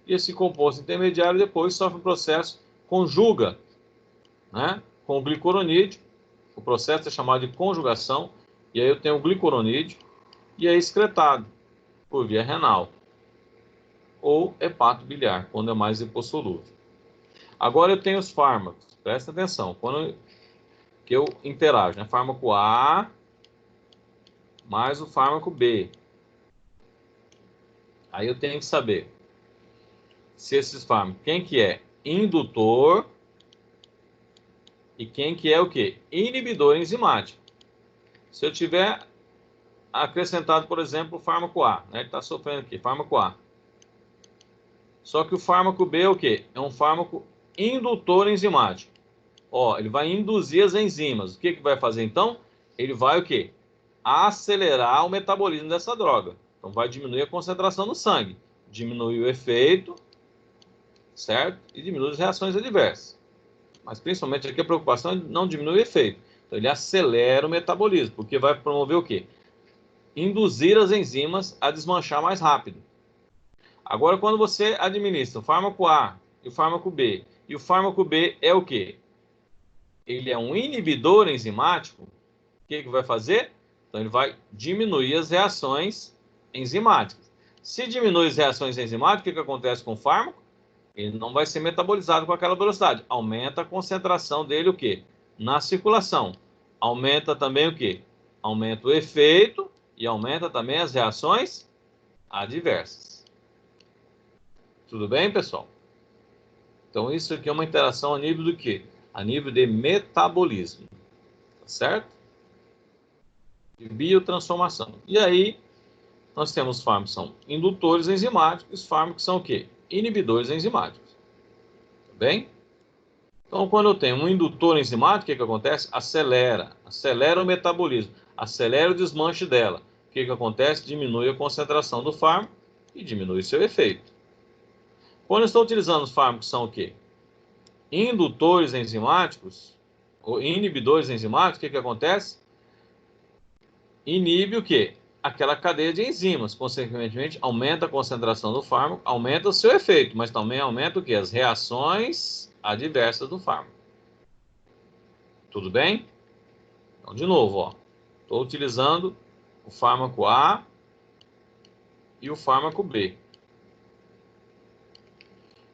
E esse composto intermediário depois sofre um processo, conjuga, né, com o glicuronídeo. O processo é chamado de conjugação, e aí eu tenho o glicuronídeo, e é excretado por via renal ou hepato biliar, quando é mais lipossolúvel. Agora eu tenho os fármacos, presta atenção, quando que eu interajo, né? Fármaco A mais o fármaco B. Aí eu tenho que saber se esses fármacos, quem que é indutor e quem que é o quê? Inibidor enzimático. Se eu tiver acrescentado, por exemplo, o fármaco A, né? Ele está sofrendo aqui, fármaco A. Só que o fármaco B é o quê? É um fármaco indutor enzimático. Ó, ele vai induzir as enzimas. O que que vai fazer então? Ele vai o quê? Acelerar o metabolismo dessa droga. Então vai diminuir a concentração no sangue, diminui o efeito, certo? E diminui as reações adversas. Mas principalmente aqui a preocupação é não diminuir o efeito. Então ele acelera o metabolismo, porque vai promover o quê? Induzir as enzimas a desmanchar mais rápido. Agora, quando você administra o fármaco A e o fármaco B, e o fármaco B é o quê? Ele é um inibidor enzimático, o que vai fazer? Então, ele vai diminuir as reações enzimáticas. Se diminui as reações enzimáticas, o que acontece com o fármaco? Ele não vai ser metabolizado com aquela velocidade. Aumenta a concentração dele, o quê? Na circulação. Aumenta também o quê? Aumenta o efeito e aumenta também as reações adversas. Tudo bem, pessoal? Então, isso aqui é uma interação a nível do quê? A nível de metabolismo. Tá certo? De biotransformação. E aí, nós temos fármacos que são indutores enzimáticos, fármacos que são o quê? Inibidores enzimáticos. Tá bem? Então, quando eu tenho um indutor enzimático, o que acontece? Acelera o metabolismo, acelera o desmanche dela. O que acontece? Diminui a concentração do fármaco e diminui seu efeito. Quando eu estou utilizando os fármacos que são o quê? Indutores enzimáticos, ou inibidores enzimáticos, o que acontece? Inibe o quê? Aquela cadeia de enzimas. Consequentemente, aumenta a concentração do fármaco, aumenta o seu efeito, mas também aumenta o quê? As reações adversas do fármaco. Tudo bem? Então, de novo, ó. Estou utilizando o fármaco A e o fármaco B.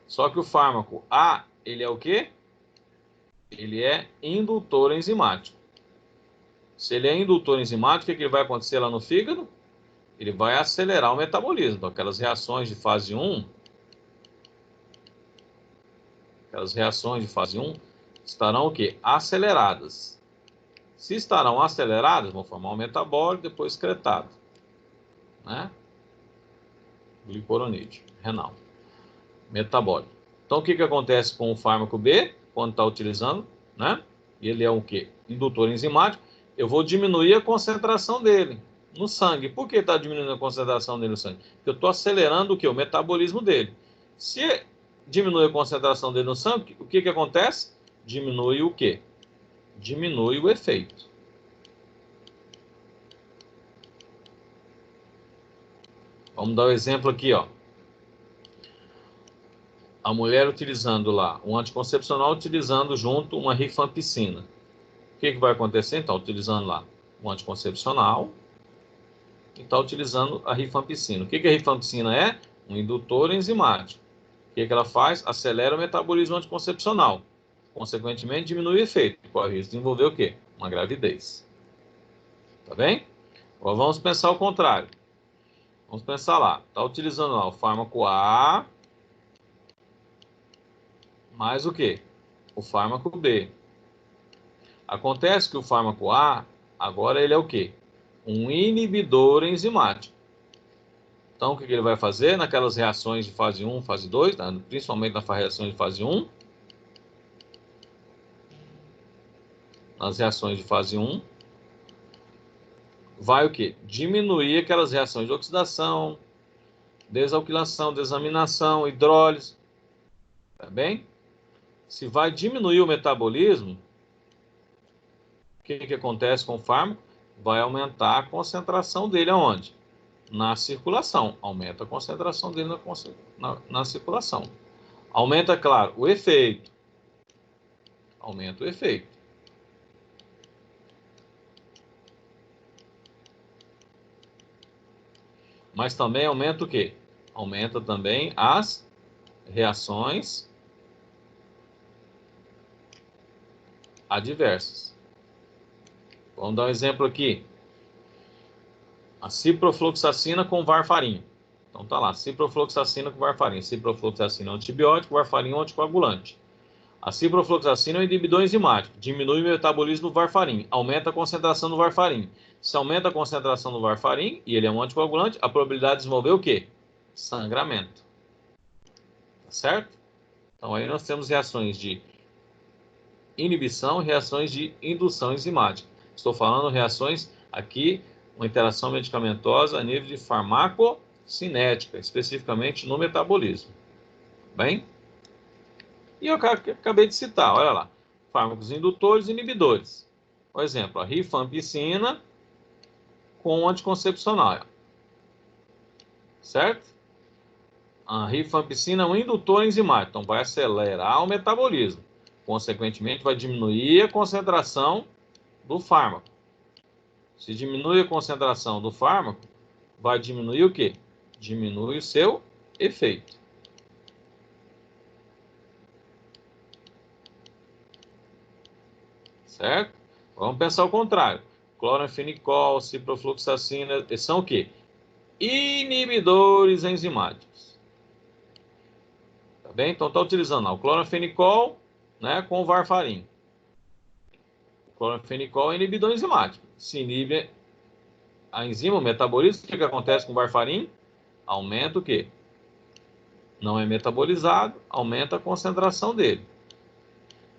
Só que o fármaco A, ele é o quê? Ele é indutor enzimático. Se ele é indutor enzimático, o que vai acontecer lá no fígado? Ele vai acelerar o metabolismo. Então, aquelas reações de fase 1, estarão o quê? Aceleradas. Se estarão aceleradas, vão formar um metabólito, depois excretado, né? Glicuronídeo, renal, metabólito. Então, o que acontece com o fármaco B, quando está utilizando, né? Ele é o quê? Indutor enzimático. Eu vou diminuir a concentração dele no sangue. Por que está diminuindo a concentração dele no sangue? Porque eu estou acelerando o quê? O metabolismo dele. Se diminui a concentração dele no sangue, o que acontece? Diminui o quê? Diminui o efeito. Vamos dar um exemplo aqui, ó. a mulher utilizando lá um anticoncepcional, utilizando junto uma rifampicina. O que vai acontecer? Então, utilizando lá um anticoncepcional e está utilizando a rifampicina. O que a rifampicina é? Um indutor enzimático. O que ela faz? Acelera o metabolismo anticoncepcional. Consequentemente, diminui o efeito. Corre o risco de desenvolver o quê? Uma gravidez. Tá bem? Agora vamos pensar o contrário. Vamos pensar lá. Está utilizando lá o fármaco A mais o quê? O fármaco B. Acontece que o fármaco A, agora ele é o quê? Um inibidor enzimático. Então, o que ele vai fazer naquelas reações de fase 1, fase 2, tá? Principalmente nas reações de fase 1, nas reações de fase 1, vai o quê? Diminuir aquelas reações de oxidação, desalquilação, desaminação, hidrólise, tá bem? Se vai diminuir o metabolismo, o que acontece com o fármaco? Vai aumentar a concentração dele aonde? Na circulação. Aumenta a concentração dele na circulação. Aumenta, claro, o efeito. Aumenta o efeito. Mas também aumenta o quê? Aumenta também as reações adversas. Vamos dar um exemplo aqui. A ciprofloxacina com varfarina. Então tá lá, ciprofloxacina com varfarina. Ciprofloxacina é um antibiótico, varfarina é um anticoagulante. A ciprofloxacina é um inibidor enzimático, diminui o metabolismo do varfarin, aumenta a concentração do varfarin. Se aumenta a concentração do varfarin e ele é um anticoagulante, a probabilidade de desenvolver o quê? Sangramento. Tá certo? Então aí nós temos reações de inibição e reações de indução enzimática. Estou falando reações aqui, uma interação medicamentosa a nível de farmacocinética, especificamente no metabolismo. Bem? E eu acabei de citar, olha lá, fármacos indutores e inibidores. Por exemplo, a rifampicina com anticoncepcional. Certo? A rifampicina é um indutor enzimático, então vai acelerar o metabolismo. Consequentemente, vai diminuir a concentração do fármaco. Se diminui a concentração do fármaco, vai diminuir o quê? Diminui o seu efeito. Certo? Vamos pensar o contrário. Cloranfenicol, ciprofloxacina, eles são o quê? Inibidores enzimáticos. Tá bem? Então está utilizando o cloranfenicol, né, com o varfarin. O cloranfenicol é inibidor enzimático. Se inibe a enzima, o metabolismo, o que acontece com o varfarin? Aumenta o quê? Não é metabolizado, aumenta a concentração dele.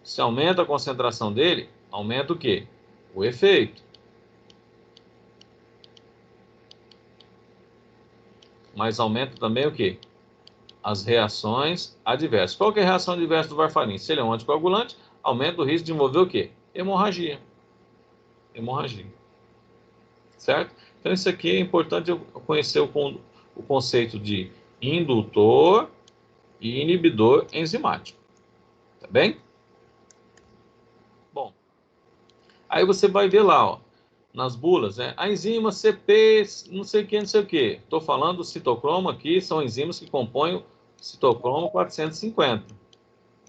Se aumenta a concentração dele, aumenta o quê? O efeito. Mas aumenta também o quê? As reações adversas. Qual que é a reação adversa do varfarin? Se ele é um anticoagulante, aumenta o risco de desenvolver o quê? Hemorragia. Hemorragia. Certo? Então, isso aqui é importante eu conhecer o conceito de indutor e inibidor enzimático. Tá bem? Bom, aí você vai ver lá, ó, nas bulas, né? A enzima CP, não sei o que, não sei o que. Estou falando do citocromo aqui, são enzimas que compõem o citocromo 450.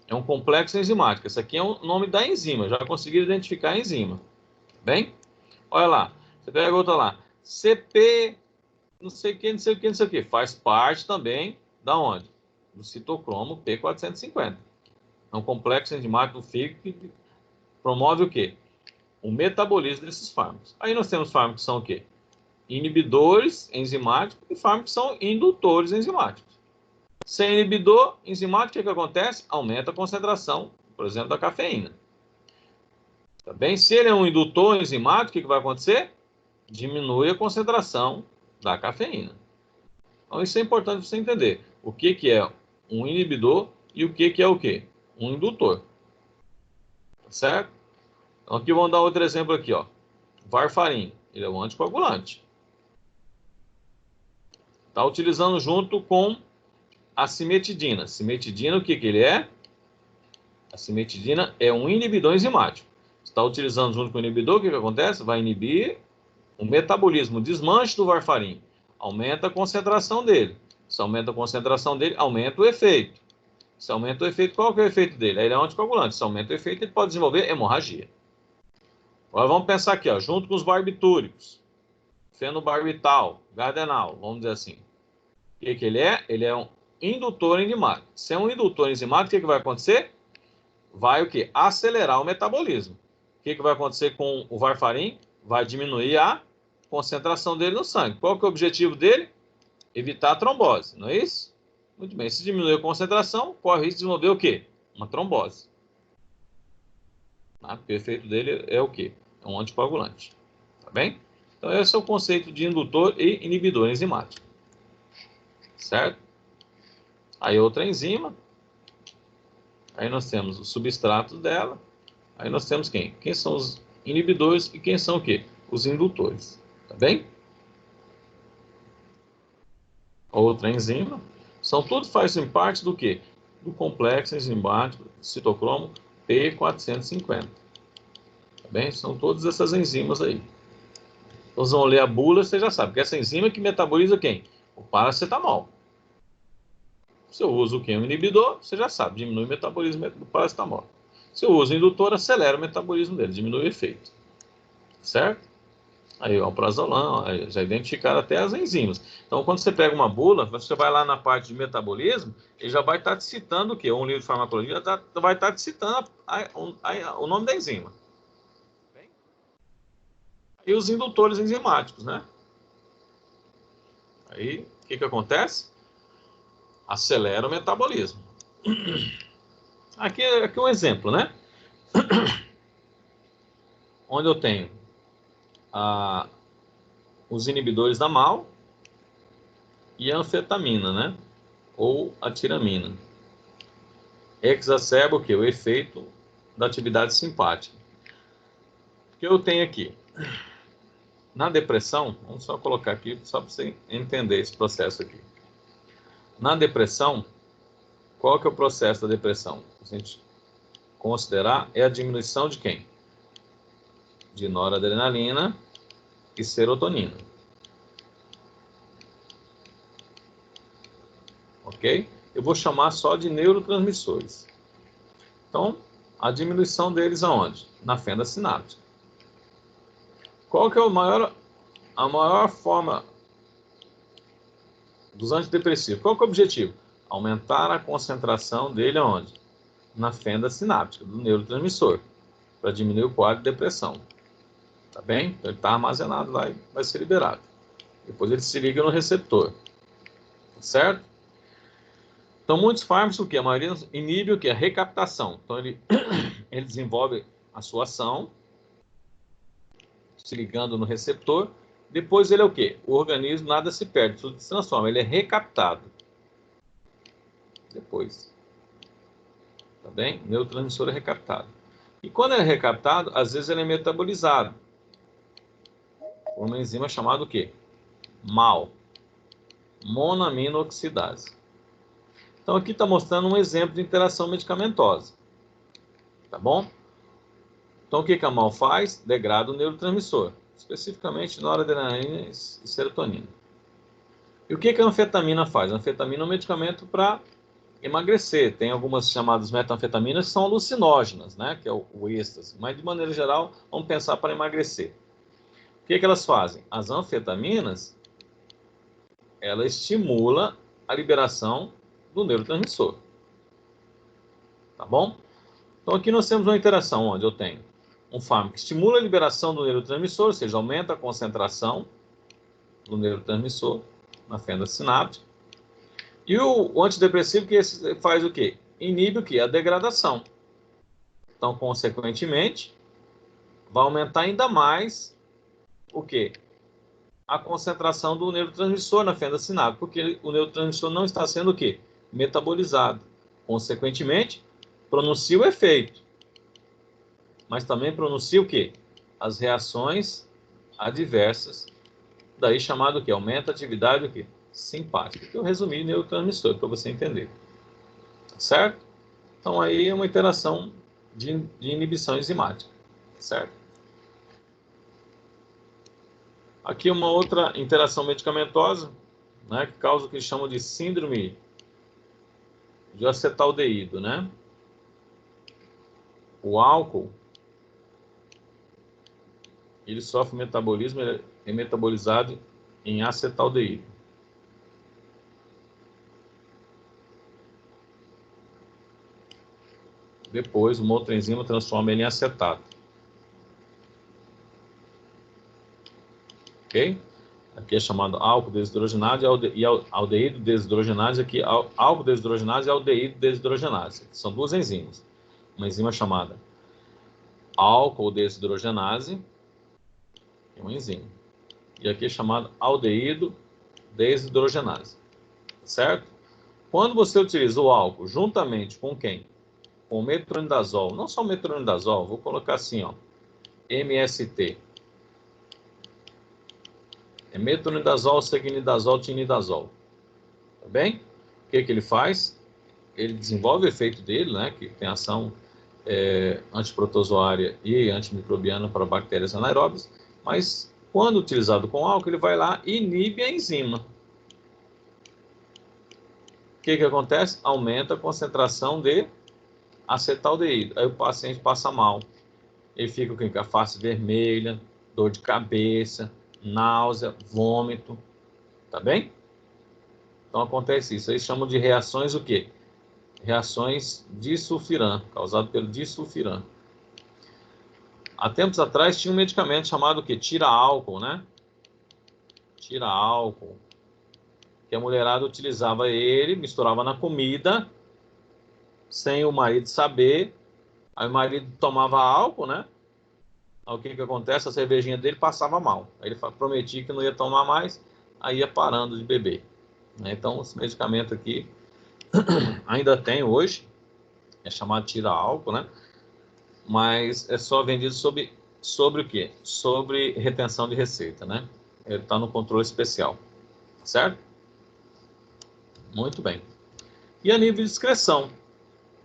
É um complexo enzimático. Esse aqui é o nome da enzima. Já conseguiram identificar a enzima. Bem? Olha lá. Você pega outra lá. CP, não sei o que, não sei o que, não sei o que. Faz parte também da onde? Do citocromo P450. É um complexo enzimático do fígado que promove o quê? O metabolismo desses fármacos. Aí nós temos fármacos que são o quê? Inibidores enzimáticos e fármacos que são indutores enzimáticos. Sem inibidor enzimático, o que acontece? Aumenta a concentração, por exemplo, da cafeína. Tá bem? Se ele é um indutor enzimático, o que vai acontecer? Diminui a concentração da cafeína. Então, isso é importante você entender. O que é um inibidor e o que é o quê? Um indutor. Tá certo? Então, aqui vamos dar outro exemplo aqui, ó. Varfarin, ele é um anticoagulante. Está utilizando junto com a cimetidina. Cimetidina, o que ele é? A cimetidina é um inibidor enzimático. Você está utilizando junto com o inibidor, o que acontece? Vai inibir o metabolismo, o desmanche do varfarim. Aumenta a concentração dele. Se aumenta a concentração dele, aumenta o efeito. Se aumenta o efeito, qual que é o efeito dele? Ele é um anticoagulante. Se aumenta o efeito, ele pode desenvolver hemorragia. Agora vamos pensar aqui, ó, junto com os barbitúricos. Fenobarbital, gardenal, vamos dizer assim. O que ele é? Ele é um indutor enzimático. Se é um indutor enzimático, o que vai acontecer? Vai o quê? Acelerar o metabolismo. O que vai acontecer com o varfarim? Vai diminuir a concentração dele no sangue. Qual que é o objetivo dele? Evitar a trombose, não é isso? Muito bem. Se diminuir a concentração, corre o risco de desenvolver o quê? Uma trombose. Porque o efeito dele é o quê? É um anticoagulante. Tá bem? Então, esse é o conceito de indutor e inibidor enzimático. Certo? Aí outra enzima. Aí nós temos os substratos dela. Aí nós temos quem? Quem são os inibidores e quem são o quê? Os indutores. Tá bem? Outra enzima. São tudo fazem parte do quê? Do complexo enzimático citocromo P450. Tá bem? São todas essas enzimas aí. Então, vocês vão ler a bula, você já sabe que essa enzima que metaboliza quem? O paracetamol. Se eu uso o quê? Um inibidor, você já sabe, diminui o metabolismo do paracetamol. Se eu uso o indutor, acelera o metabolismo dele, diminui o efeito. Certo? Aí, o prazolam, já identificaram até as enzimas. Então, quando você pega uma bula, você vai lá na parte de metabolismo, ele já vai estar te citando o quê? Um livro de farmacologia vai estar te citando o nome da enzima. E os indutores enzimáticos, né? Aí, o que acontece? Acelera o metabolismo. Aqui um exemplo, né? Onde eu tenho os inibidores da MAO e a anfetamina, né? Ou a tiramina. Exacerba o quê? O efeito da atividade simpática. O que eu tenho aqui? Na depressão, vamos só colocar aqui, só para você entender esse processo aqui. Na depressão, qual que é o processo da depressão? A gente considerar é a diminuição de quem? De noradrenalina e serotonina. Ok? Eu vou chamar só de neurotransmissores. Então, a diminuição deles aonde? Na fenda sináptica. Qual que é a maior forma dos antidepressivos? Qual que é o objetivo? Aumentar a concentração dele aonde? Na fenda sináptica, do neurotransmissor, para diminuir o quadro de depressão. Tá bem? Então, ele está armazenado lá e vai ser liberado. Depois ele se liga no receptor. Certo? Então, muitos fármacos, o que? A maioria inibe o que? A recaptação. Então, ele desenvolve a sua ação, se ligando no receptor. Depois ele é o quê? O organismo nada se perde, tudo se transforma. Ele é recaptado. Depois. Tá bem? O neurotransmissor é recaptado. E quando ele é recaptado, às vezes ele é metabolizado por uma enzima chamada o quê? MAO. Monoaminoxidase. Então aqui está mostrando um exemplo de interação medicamentosa. Tá bom? Então o que a MAO faz? Degrada o neurotransmissor, especificamente noradrenalina e serotonina. E o que a anfetamina faz? A anfetamina é um medicamento para emagrecer. Tem algumas chamadas metanfetaminas que são alucinógenas, né? Que é o êxtase. Mas de maneira geral, vamos pensar para emagrecer. O que elas fazem? As anfetaminas, ela estimula a liberação do neurotransmissor. Tá bom? Então aqui nós temos uma interação onde eu tenho um fármaco que estimula a liberação do neurotransmissor, ou seja, aumenta a concentração do neurotransmissor na fenda sináptica. E o antidepressivo que faz o quê? Inibe o quê? A degradação. Então, consequentemente, vai aumentar ainda mais o quê? A concentração do neurotransmissor na fenda sináptica, porque o neurotransmissor não está sendo o quê? Metabolizado. Consequentemente, pronuncia o efeito, mas também pronuncia o quê? As reações adversas, daí chamado o quê? Aumenta a atividade o quê? simpática. Eu resumi neurotransmissor para você entender. Certo? Então, aí é uma interação de inibição enzimática. Certo? Aqui uma outra interação medicamentosa, né, que causa o que chamam de síndrome de acetaldeído, né? O álcool, ele sofre metabolismo, ele é metabolizado em acetaldeído. Depois, uma outra enzima transforma ele em acetato. Ok? Aqui é chamado álcool desidrogenase e aldeído desidrogenase. Aqui, álcool desidrogenase e aldeído desidrogenase. São duas enzimas. Uma enzima chamada álcool desidrogenase, é uma enzima. E aqui é chamado aldeído desidrogenase. Certo? Quando você utiliza o álcool juntamente com quem? Com o metronidazol. Não só o metronidazol, vou colocar assim, ó. MST. É metronidazol, segnidazol, tinidazol. Tá bem? O que ele faz? Ele desenvolve o efeito dele, né? Que tem ação antiprotozoária e antimicrobiana para bactérias anaeróbias, mas quando utilizado com álcool, ele vai lá e inibe a enzima. O que acontece? Aumenta a concentração de acetaldeído. Aí o paciente passa mal. Ele fica com a face vermelha, dor de cabeça, náusea, vômito. Tá bem? Então acontece isso. Eles chamam de reações o quê? Reações disulfiram, causado pelo disulfiram. Há tempos atrás tinha um medicamento chamado o quê? Tira-álcool, né? Tira-álcool. Que a mulherada utilizava ele, misturava na comida, sem o marido saber. Aí o marido tomava álcool, né? Aí o que acontece? A cervejinha dele passava mal. Aí ele prometia que não ia tomar mais, aí ia parando de beber. Então, esse medicamento aqui ainda tem hoje, é chamado tira-álcool, né? Mas é só vendido sobre o quê? Sobre retenção de receita, né? Ele está no controle especial, certo? Muito bem. E a nível de excreção?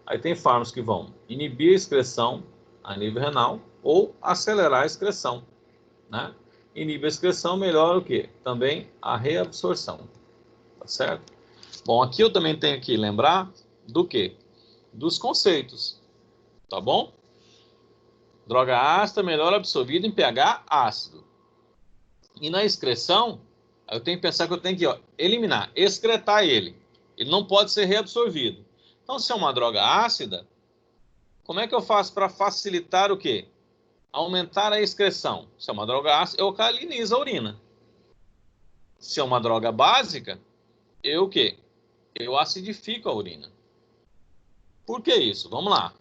Aí tem fármacos que vão inibir a excreção a nível renal ou acelerar a excreção, né? Inibe a excreção, melhora o quê? Também a reabsorção, tá certo? Bom, aqui eu também tenho que lembrar do quê? Dos conceitos, tá bom? Droga ácida melhor absorvida em pH ácido. E na excreção, eu tenho que pensar que eu tenho que eliminar, excretar ele. Ele não pode ser reabsorvido. Então, se é uma droga ácida, como é que eu faço para facilitar o quê? Aumentar a excreção. Se é uma droga ácida, eu alcalinizo a urina. Se é uma droga básica, eu o quê? Eu acidifico a urina. Por que isso? Vamos lá.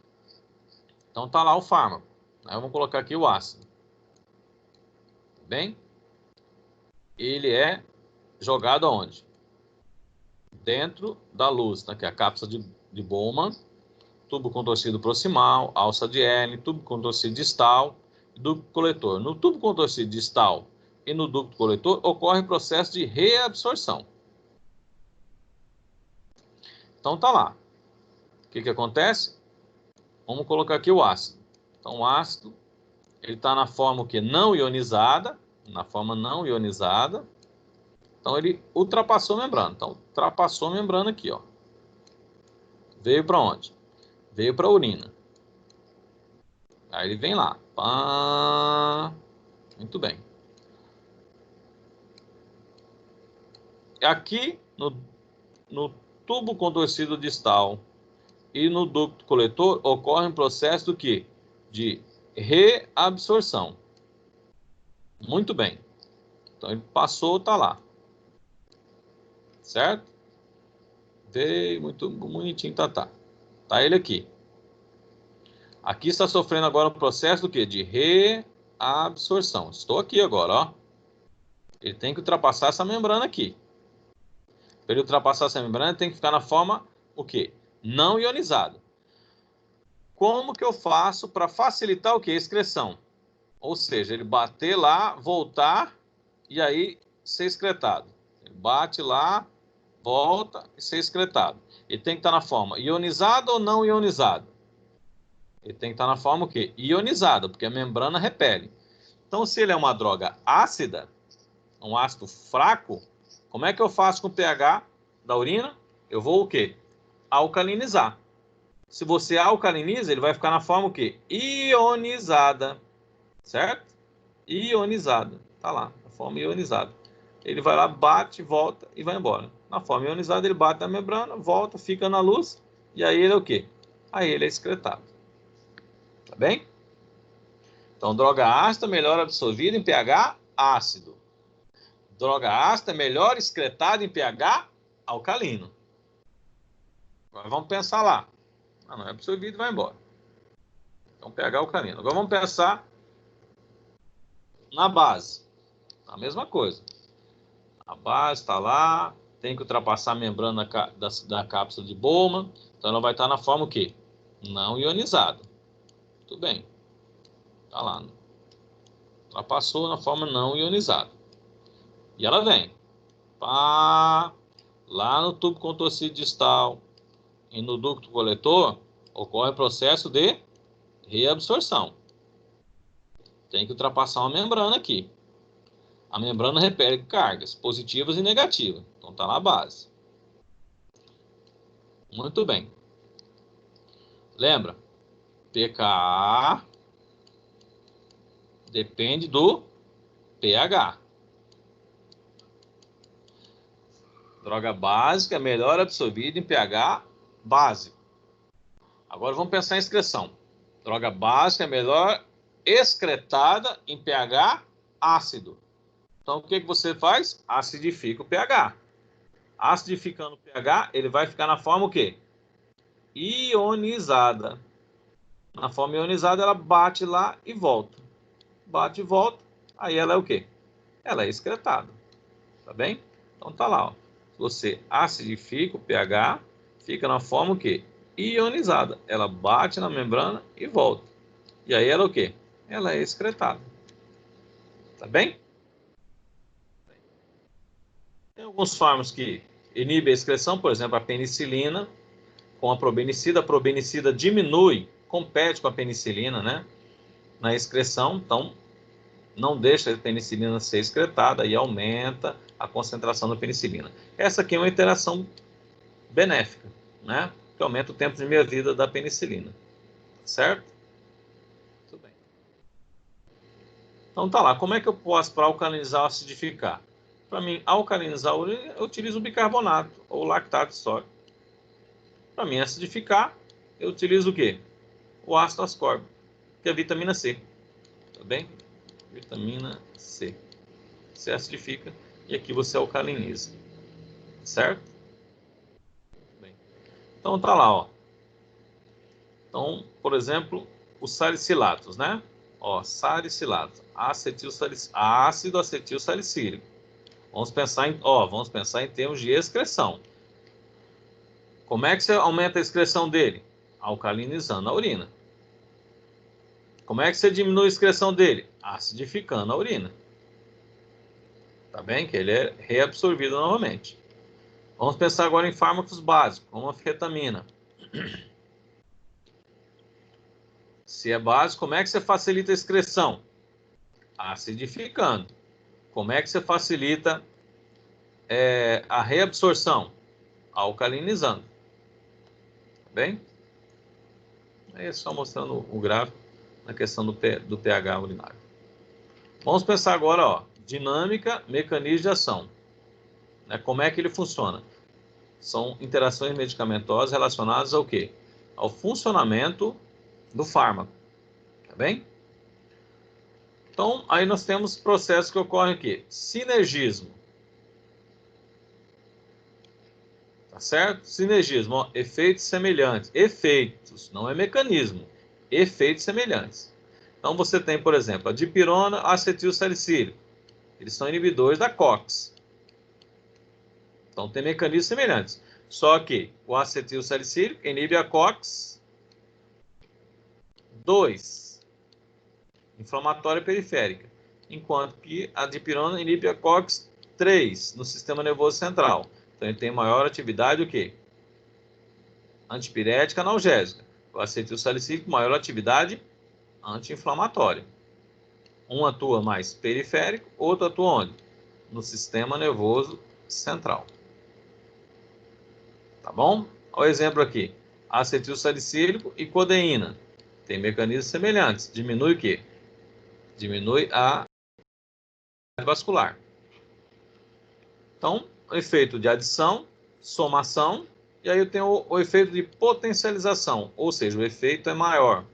Então tá lá o fármaco. Aí vamos colocar aqui o ácido. Bem? Ele é jogado aonde? Dentro da luz, né? Que é a cápsula de Bowman, tubo contorcido proximal, alça de Henle, tubo contorcido distal, ducto coletor. No tubo contorcido distal e no ducto coletor ocorre o processo de reabsorção. Então tá lá. O que acontece? Vamos colocar aqui o ácido. Então o ácido, ele está na forma o quê? Não ionizada, na forma não ionizada. Então ele ultrapassou a membrana. Então ultrapassou a membrana aqui, ó. Veio para onde? Veio para a urina. Aí ele vem lá. Pá. Muito bem. Aqui no tubo contorcido distal e no ducto coletor ocorre um processo do quê? De reabsorção. Muito bem. Então ele passou, tá lá. Certo? Veio muito bonitinho, tá. Tá ele aqui. Aqui está sofrendo agora o processo do quê? De reabsorção. Estou aqui agora, ó. Ele tem que ultrapassar essa membrana aqui. Para ele ultrapassar essa membrana, ele tem que ficar na forma, o quê? Não ionizado. Como que eu faço para facilitar o quê? A excreção. Ou seja, ele bater lá, voltar e aí ser excretado. certo? Bate lá, volta e ser excretado. Ele tem que estar na forma ionizada ou não ionizada? Ele tem que estar na forma o quê? Ionizada, porque a membrana repele. Então, se ele é uma droga ácida, um ácido fraco, como é que eu faço com o pH da urina? Eu vou o quê? Alcalinizar. Se você alcaliniza, ele vai ficar na forma o quê? Ionizada. Certo? Ionizada. Tá lá, na forma ionizada. Ele vai lá, bate, volta e vai embora. Na forma ionizada, ele bate na membrana, volta, fica na luz, e aí ele é o quê? Aí ele é excretado. Tá bem? Então, droga ácida melhor absorvida em pH ácido. Droga ácida melhor excretada em pH alcalino. Agora vamos pensar lá. Ah, não é absorvido, vai embora. Então, pH alcalino. Agora vamos pensar na base. A mesma coisa. A base está lá, tem que ultrapassar a membrana da cápsula de Bowman, então ela vai estar na forma o quê? Não ionizada. Tudo bem. Está lá. Ultrapassou na forma não ionizada. E ela vem. Pá, lá no tubo contorcido distal e no ducto coletor, ocorre o processo de reabsorção. Tem que ultrapassar uma membrana aqui. A membrana repele cargas positivas e negativas. Então está lá a base. Muito bem. Lembra? pKa depende do pH. Droga básica é melhor absorvida em pH básico. Agora vamos pensar em excreção. Droga básica é melhor excretada em pH ácido. Então o que você faz? Acidifica o pH. Acidificando o pH, ele vai ficar na forma o quê? Ionizada. Na forma ionizada, ela bate lá e volta. Bate e volta, aí ela é o quê? Ela é excretada. Tá bem? Então tá lá, ó. Você acidifica o pH, fica na forma o quê? Ionizada. Ela bate na membrana e volta. E aí ela é o quê? Ela é excretada. Tá bem? Tem alguns fármacos que inibem a excreção, por exemplo, a penicilina com a probenicida diminui, compete com a penicilina, né? Na excreção, então não deixa a penicilina ser excretada e aumenta a concentração da penicilina. Essa aqui é uma interação benéfica, né? Que aumenta o tempo de meia-vida da penicilina. Certo? Muito bem. Então tá lá. Como é que eu posso para alcalinizar ou acidificar? Para mim, alcalinizar, eu utilizo o bicarbonato ou lactato de sódio. Para mim, acidificar, eu utilizo o quê? O ácido ascórbico, que é a vitamina C. Tá bem? Vitamina C. Você acidifica e aqui você alcaliniza. Certo? Bem. Então tá lá, ó. Então, por exemplo, os salicilatos, né? Ó, salicilato, ácido acetil salicílico. Vamos pensar em termos de excreção. Como é que você aumenta a excreção dele? Alcalinizando a urina. Como é que você diminui a excreção dele? Acidificando a urina. Tá bem? Que ele é reabsorvido novamente. Vamos pensar agora em fármacos básicos, como a anfetamina. Se é básico, como é que você facilita a excreção? Acidificando. Como é que você facilita a reabsorção? Alcalinizando. Tá bem? Aí é só mostrando o gráfico na questão do pH urinário. Vamos pensar agora, ó, dinâmica, mecanismo de ação. Né? Como é que ele funciona? São interações medicamentosas relacionadas ao quê? Ao funcionamento do fármaco. Tá bem? Então, aí nós temos processos que ocorrem aqui. Sinergismo. Tá certo? Sinergismo, ó, efeitos semelhantes. Efeitos, não é mecanismo. Efeitos semelhantes. Então, você tem, por exemplo, a dipirona, acetilsalicílico. Eles são inibidores da COX. Então, tem mecanismos semelhantes. Só que o acetilsalicílico inibe a COX 2, inflamatória periférica, enquanto que a dipirona inibe a COX 3 no sistema nervoso central. Então, ele tem maior atividade o quê? Antipirética, analgésica. O acetilsalicílico, maior atividade anti-inflamatória. Um atua mais periférico, outro atua onde? No sistema nervoso central. Tá bom? Olha o exemplo aqui. Acetilsalicílico e codeína. Tem mecanismos semelhantes. Diminui o quê? Diminui a vascular. Então, o efeito de adição, somação, e aí eu tenho o efeito de potencialização, ou seja, o efeito é maior.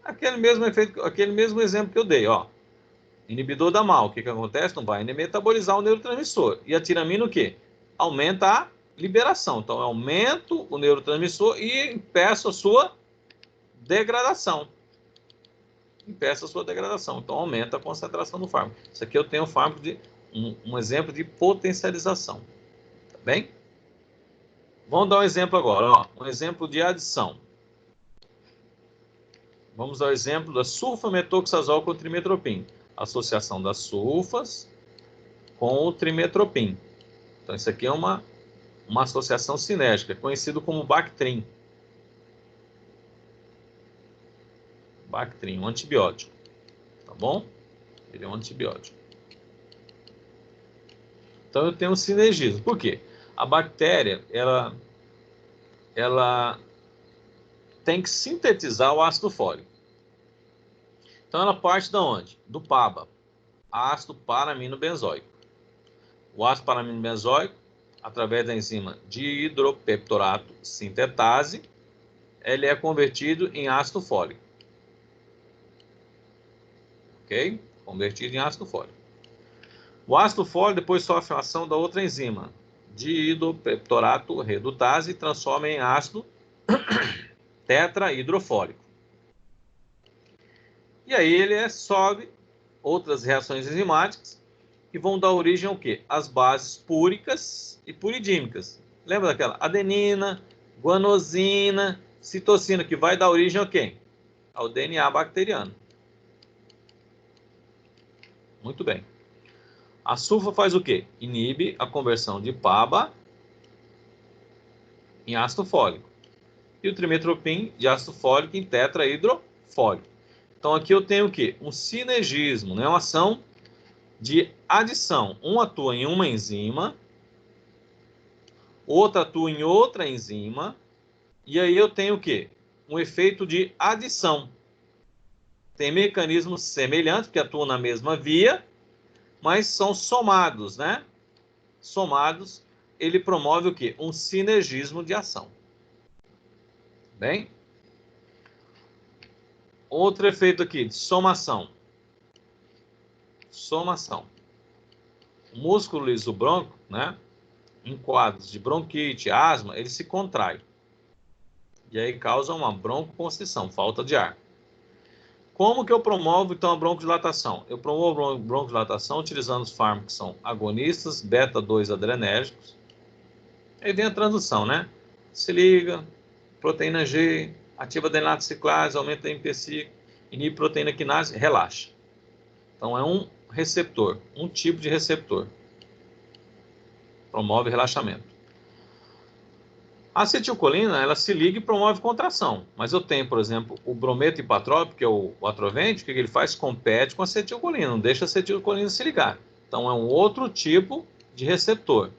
Aquele mesmo efeito, aquele mesmo exemplo que eu dei, ó. Inibidor da MAO, o que acontece? Não vai metabolizar o neurotransmissor. E a tiramina o quê? Aumenta a liberação. Então, eu aumento o neurotransmissor e impeço a sua degradação. Impeço a sua degradação. Então, aumenta a concentração do fármaco. Isso aqui eu tenho um exemplo de potencialização. Tá bem? Vamos dar um exemplo agora. Ó. Um exemplo de adição. Vamos dar o exemplo da sulfametoxazol com o trimetropim. Associação das sulfas com o trimetropim. Então, isso aqui é uma associação sinérgica, conhecido como Bactrim. Bactrim, um antibiótico. Tá bom? Ele é um antibiótico. Então, eu tenho um sinergismo. Por quê? A bactéria, ela tem que sintetizar o ácido fólico. Então, ela parte de onde? Do PABA, ácido paraminobenzoico. O ácido paraminobenzoico, através da enzima dihidropeptorato sintetase, ele é convertido em ácido fólico. Ok? Convertido em ácido fólico. O ácido fólico depois sofre a ação da outra enzima, dihidropeptorato redutase, e transforma em ácido tetrahidrofólico. E aí ele sobe outras reações enzimáticas que vão dar origem ao quê? As bases púricas e puridímicas. Lembra daquela? Adenina, guanosina, citosina, que vai dar origem a quem? Ao DNA bacteriano. Muito bem. A sulfa faz o quê? Inibe a conversão de PABA em ácido fólico. E o trimetropim de ácido fólico em tetrahidrofólico. Então aqui eu tenho o quê? Um sinergismo, né? Uma ação de adição. Um atua em uma enzima, outra atua em outra enzima, e aí eu tenho o quê? Um efeito de adição. Tem mecanismos semelhantes que atuam na mesma via, mas são somados, né? Somados, ele promove o quê? Um sinergismo de ação. Bem? Outro efeito aqui, de somação. Somação. O músculo liso bronco, né? Em quadros de bronquite, asma, ele se contrai. E aí causa uma broncoconstrição, falta de ar. Como que eu promovo, então, a broncodilatação? Eu promovo a broncodilatação utilizando os fármacos que são agonistas, beta-2 adrenérgicos. Aí vem a transdução, né? Se liga, proteína G, ativa adenato ciclase, aumenta a MPC, inibe proteína quinase, relaxa. Então, é um receptor, um tipo de receptor. Promove relaxamento. A acetilcolina, ela se liga e promove contração. Mas eu tenho, por exemplo, o brometo hipatrópico, que é o atrovente, o que ele faz? Compete com a acetilcolina, não deixa a acetilcolina se ligar. Então, é um outro tipo de receptor.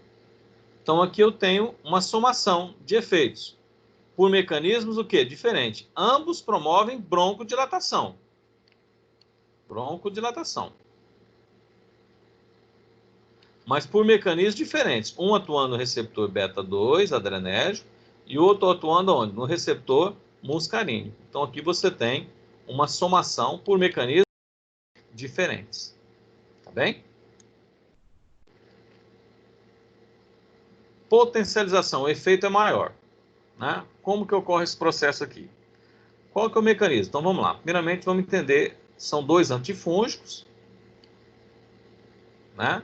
Então, aqui eu tenho uma somação de efeitos. Por mecanismos, o quê? Diferente. Ambos promovem broncodilatação. Broncodilatação. Mas por mecanismos diferentes. Um atuando no receptor beta-2 adrenérgico e outro atuando onde? No receptor muscarínico. Então aqui você tem uma somação por mecanismos diferentes. Tá bem? Potencialização, o efeito é maior. Né? Como que ocorre esse processo aqui? Qual que é o mecanismo? Então vamos lá. Primeiramente vamos entender, são dois antifúngicos, né?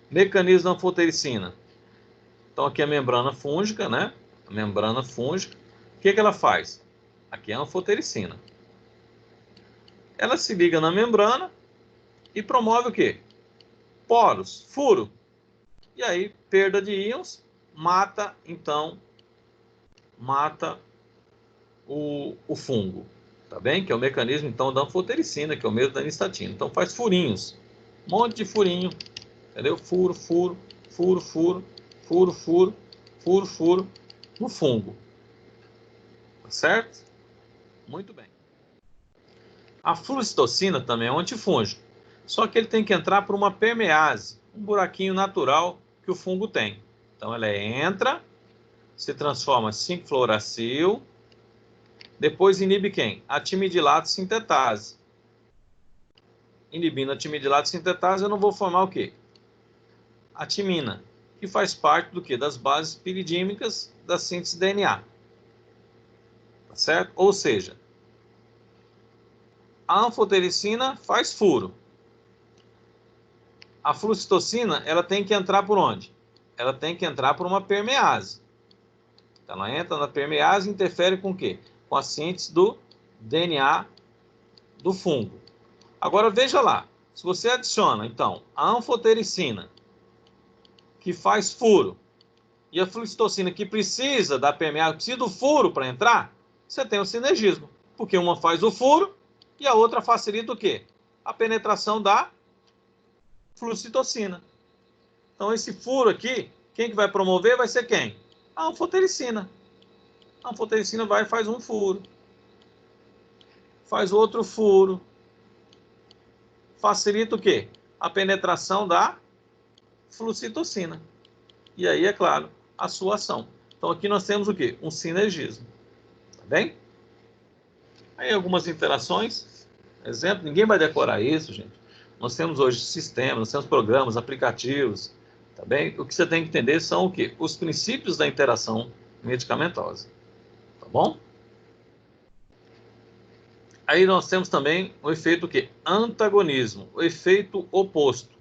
Mecanismo da anfotericina. Então aqui é a membrana fúngica, né? A membrana fúngica. O que ela faz? Aqui é a anfotericina. Ela se liga na membrana e promove o quê? Poros, furo. E aí, perda de íons, mata, então, mata o fungo. Tá bem? Que é o mecanismo, então, da anfotericina, que é o mesmo da anistatina. Então, faz furinhos. Um monte de furinho. Entendeu? Furo, furo, furo, furo, furo, furo, furo, furo, no fungo. Tá certo? Muito bem. A flucitocina também é um antifúngico. Só que ele tem que entrar por uma permease, um buraquinho natural que o fungo tem. Então, ela entra, se transforma em 5-fluoracil, depois inibe quem? A timidilato sintetase. Inibindo a timidilato sintetase, eu não vou formar o quê? A timina, que faz parte do quê? Das bases piridímicas da síntese DNA. Tá certo? Ou seja, a anfotericina faz furo. A flucitocina, ela tem que entrar por onde? Ela tem que entrar por uma permease. Então, ela entra na permease e interfere com o quê? Com a síntese do DNA do fungo. Agora, veja lá. Se você adiciona, então, a anfotericina, que faz furo, e a flucitocina, que precisa da permease, precisa do furo para entrar, você tem o sinergismo. Porque uma faz o furo e a outra facilita o quê? A penetração da flucitocina. Então, esse furo aqui, quem que vai promover vai ser quem? A anfotericina. A anfotericina vai e faz um furo. Faz outro furo. Facilita o quê? A penetração da flucitocina. E aí, é claro, a sua ação. Então, aqui nós temos o quê? Um sinergismo. Tá bem? Aí, algumas interações. Exemplo, ninguém vai decorar isso, gente. Nós temos hoje sistemas, nós temos programas, aplicativos. Tá bem? O que você tem que entender são o quê? Os princípios da interação medicamentosa. Tá bom? Aí nós temos também o efeito o quê? Antagonismo, o efeito oposto.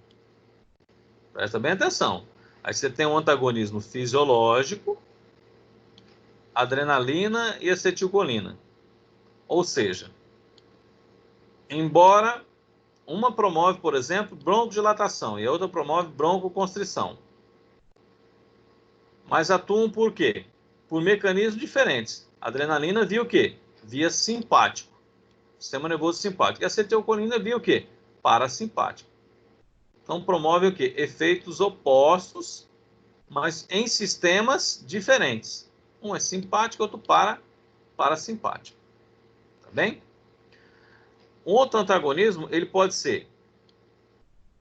Presta bem atenção. Aí você tem um antagonismo fisiológico, adrenalina e acetilcolina. Ou seja, embora uma promove, por exemplo, broncodilatação e a outra promove broncoconstrição, mas atuam por quê? Por mecanismos diferentes. A adrenalina via o quê? Via simpático, sistema nervoso simpático. E a acetilcolina via o quê? Parasimpático. Então promove o quê? Efeitos opostos, mas em sistemas diferentes. Um é simpático, outro parasimpático. Tá bem? Um outro antagonismo, ele pode ser,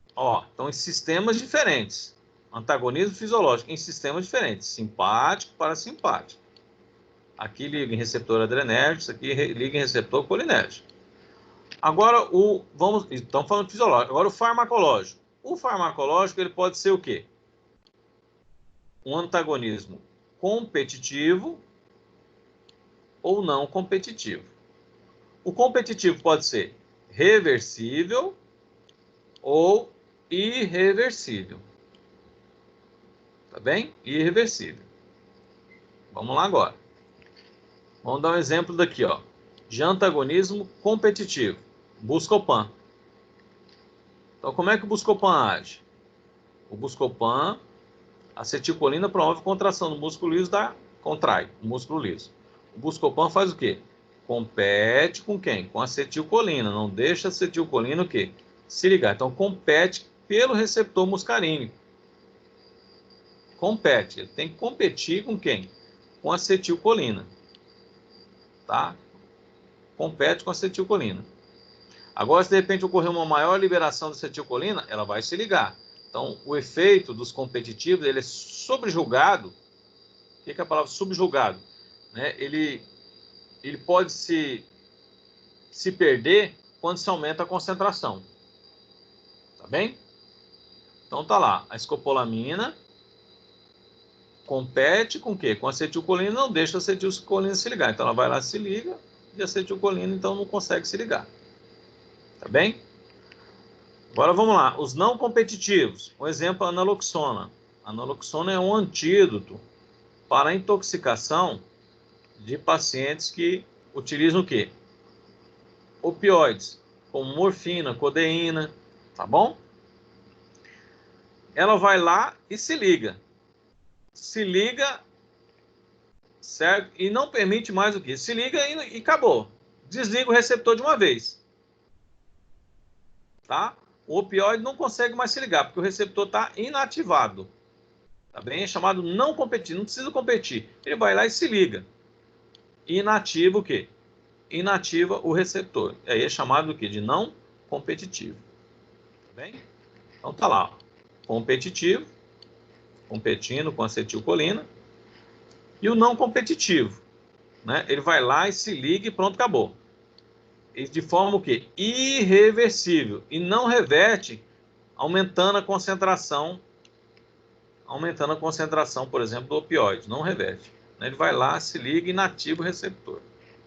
então em sistemas diferentes. Antagonismo fisiológico em sistemas diferentes, simpático, parasimpático. Aqui liga em receptor adrenérgico, isso aqui liga em receptor colinérgico. Agora, estamos falando de fisiológico. Agora, o farmacológico. O farmacológico, ele pode ser o quê? Um antagonismo competitivo ou não competitivo. O competitivo pode ser reversível ou irreversível. Tá bem? Irreversível. Vamos lá agora. Vamos dar um exemplo daqui, de antagonismo competitivo. Buscopan. Então, como é que o Buscopan age? O Buscopan, acetilcolina promove contração do músculo liso, contrai o músculo liso. O Buscopan faz o quê? Compete com quem? Com acetilcolina. Não deixa a acetilcolina o quê? Se ligar. Então, compete pelo receptor muscarínico. Compete. Ele tem que competir com quem? Com acetilcolina. Tá? Compete com acetilcolina. Agora, se de repente ocorrer uma maior liberação de acetilcolina, ela vai se ligar. Então, o efeito dos competitivos, ele é subjugado. O que é a palavra subjugado? Né? Ele pode se perder quando se aumenta a concentração. Tá bem? Então, tá lá. A escopolamina compete com o quê? Com a acetilcolina, não deixa a acetilcolina se ligar. Então, ela vai lá, se liga, e a acetilcolina, então, não consegue se ligar. Tá bem? Agora vamos lá, os não competitivos. Um exemplo, a naloxona. A naloxona é um antídoto para a intoxicação de pacientes que utilizam o quê? Opioides, como morfina, codeína, tá bom? ela vai lá e se liga. Se liga, certo? E não permite mais o quê? Se liga e acabou. Desliga o receptor de uma vez. Tá? O opioide não consegue mais se ligar, porque o receptor está inativado. Tá bem? É chamado não competir, não precisa competir. Ele vai lá e se liga. Inativa o quê? Inativa o receptor. Aí é chamado do quê? De não competitivo. Tá bem? Então tá lá. Competitivo, competindo com acetilcolina. E o não competitivo, né? Ele vai lá e se liga e pronto, acabou. E de forma o quê? Irreversível. E não reverte aumentando a concentração, por exemplo, do opioide. Não reverte. Ele vai lá, se liga e inativa o receptor.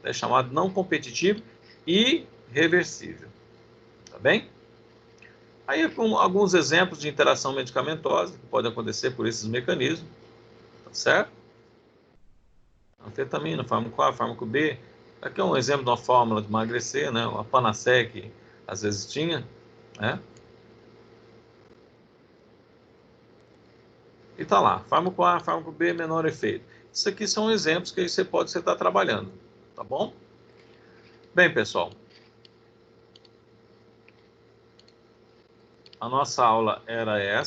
É chamado não competitivo e reversível. Tá bem? Aí, com alguns exemplos de interação medicamentosa que pode acontecer por esses mecanismos, tá certo? Anfetamina, fármaco A, fármaco B. Aqui é um exemplo de uma fórmula de emagrecer, né? Uma Panacec, às vezes tinha, né? E tá lá, fármaco A, fármaco B, menor efeito. Isso aqui são exemplos que você pode estar trabalhando, tá bom? Bem, pessoal, a nossa aula era essa.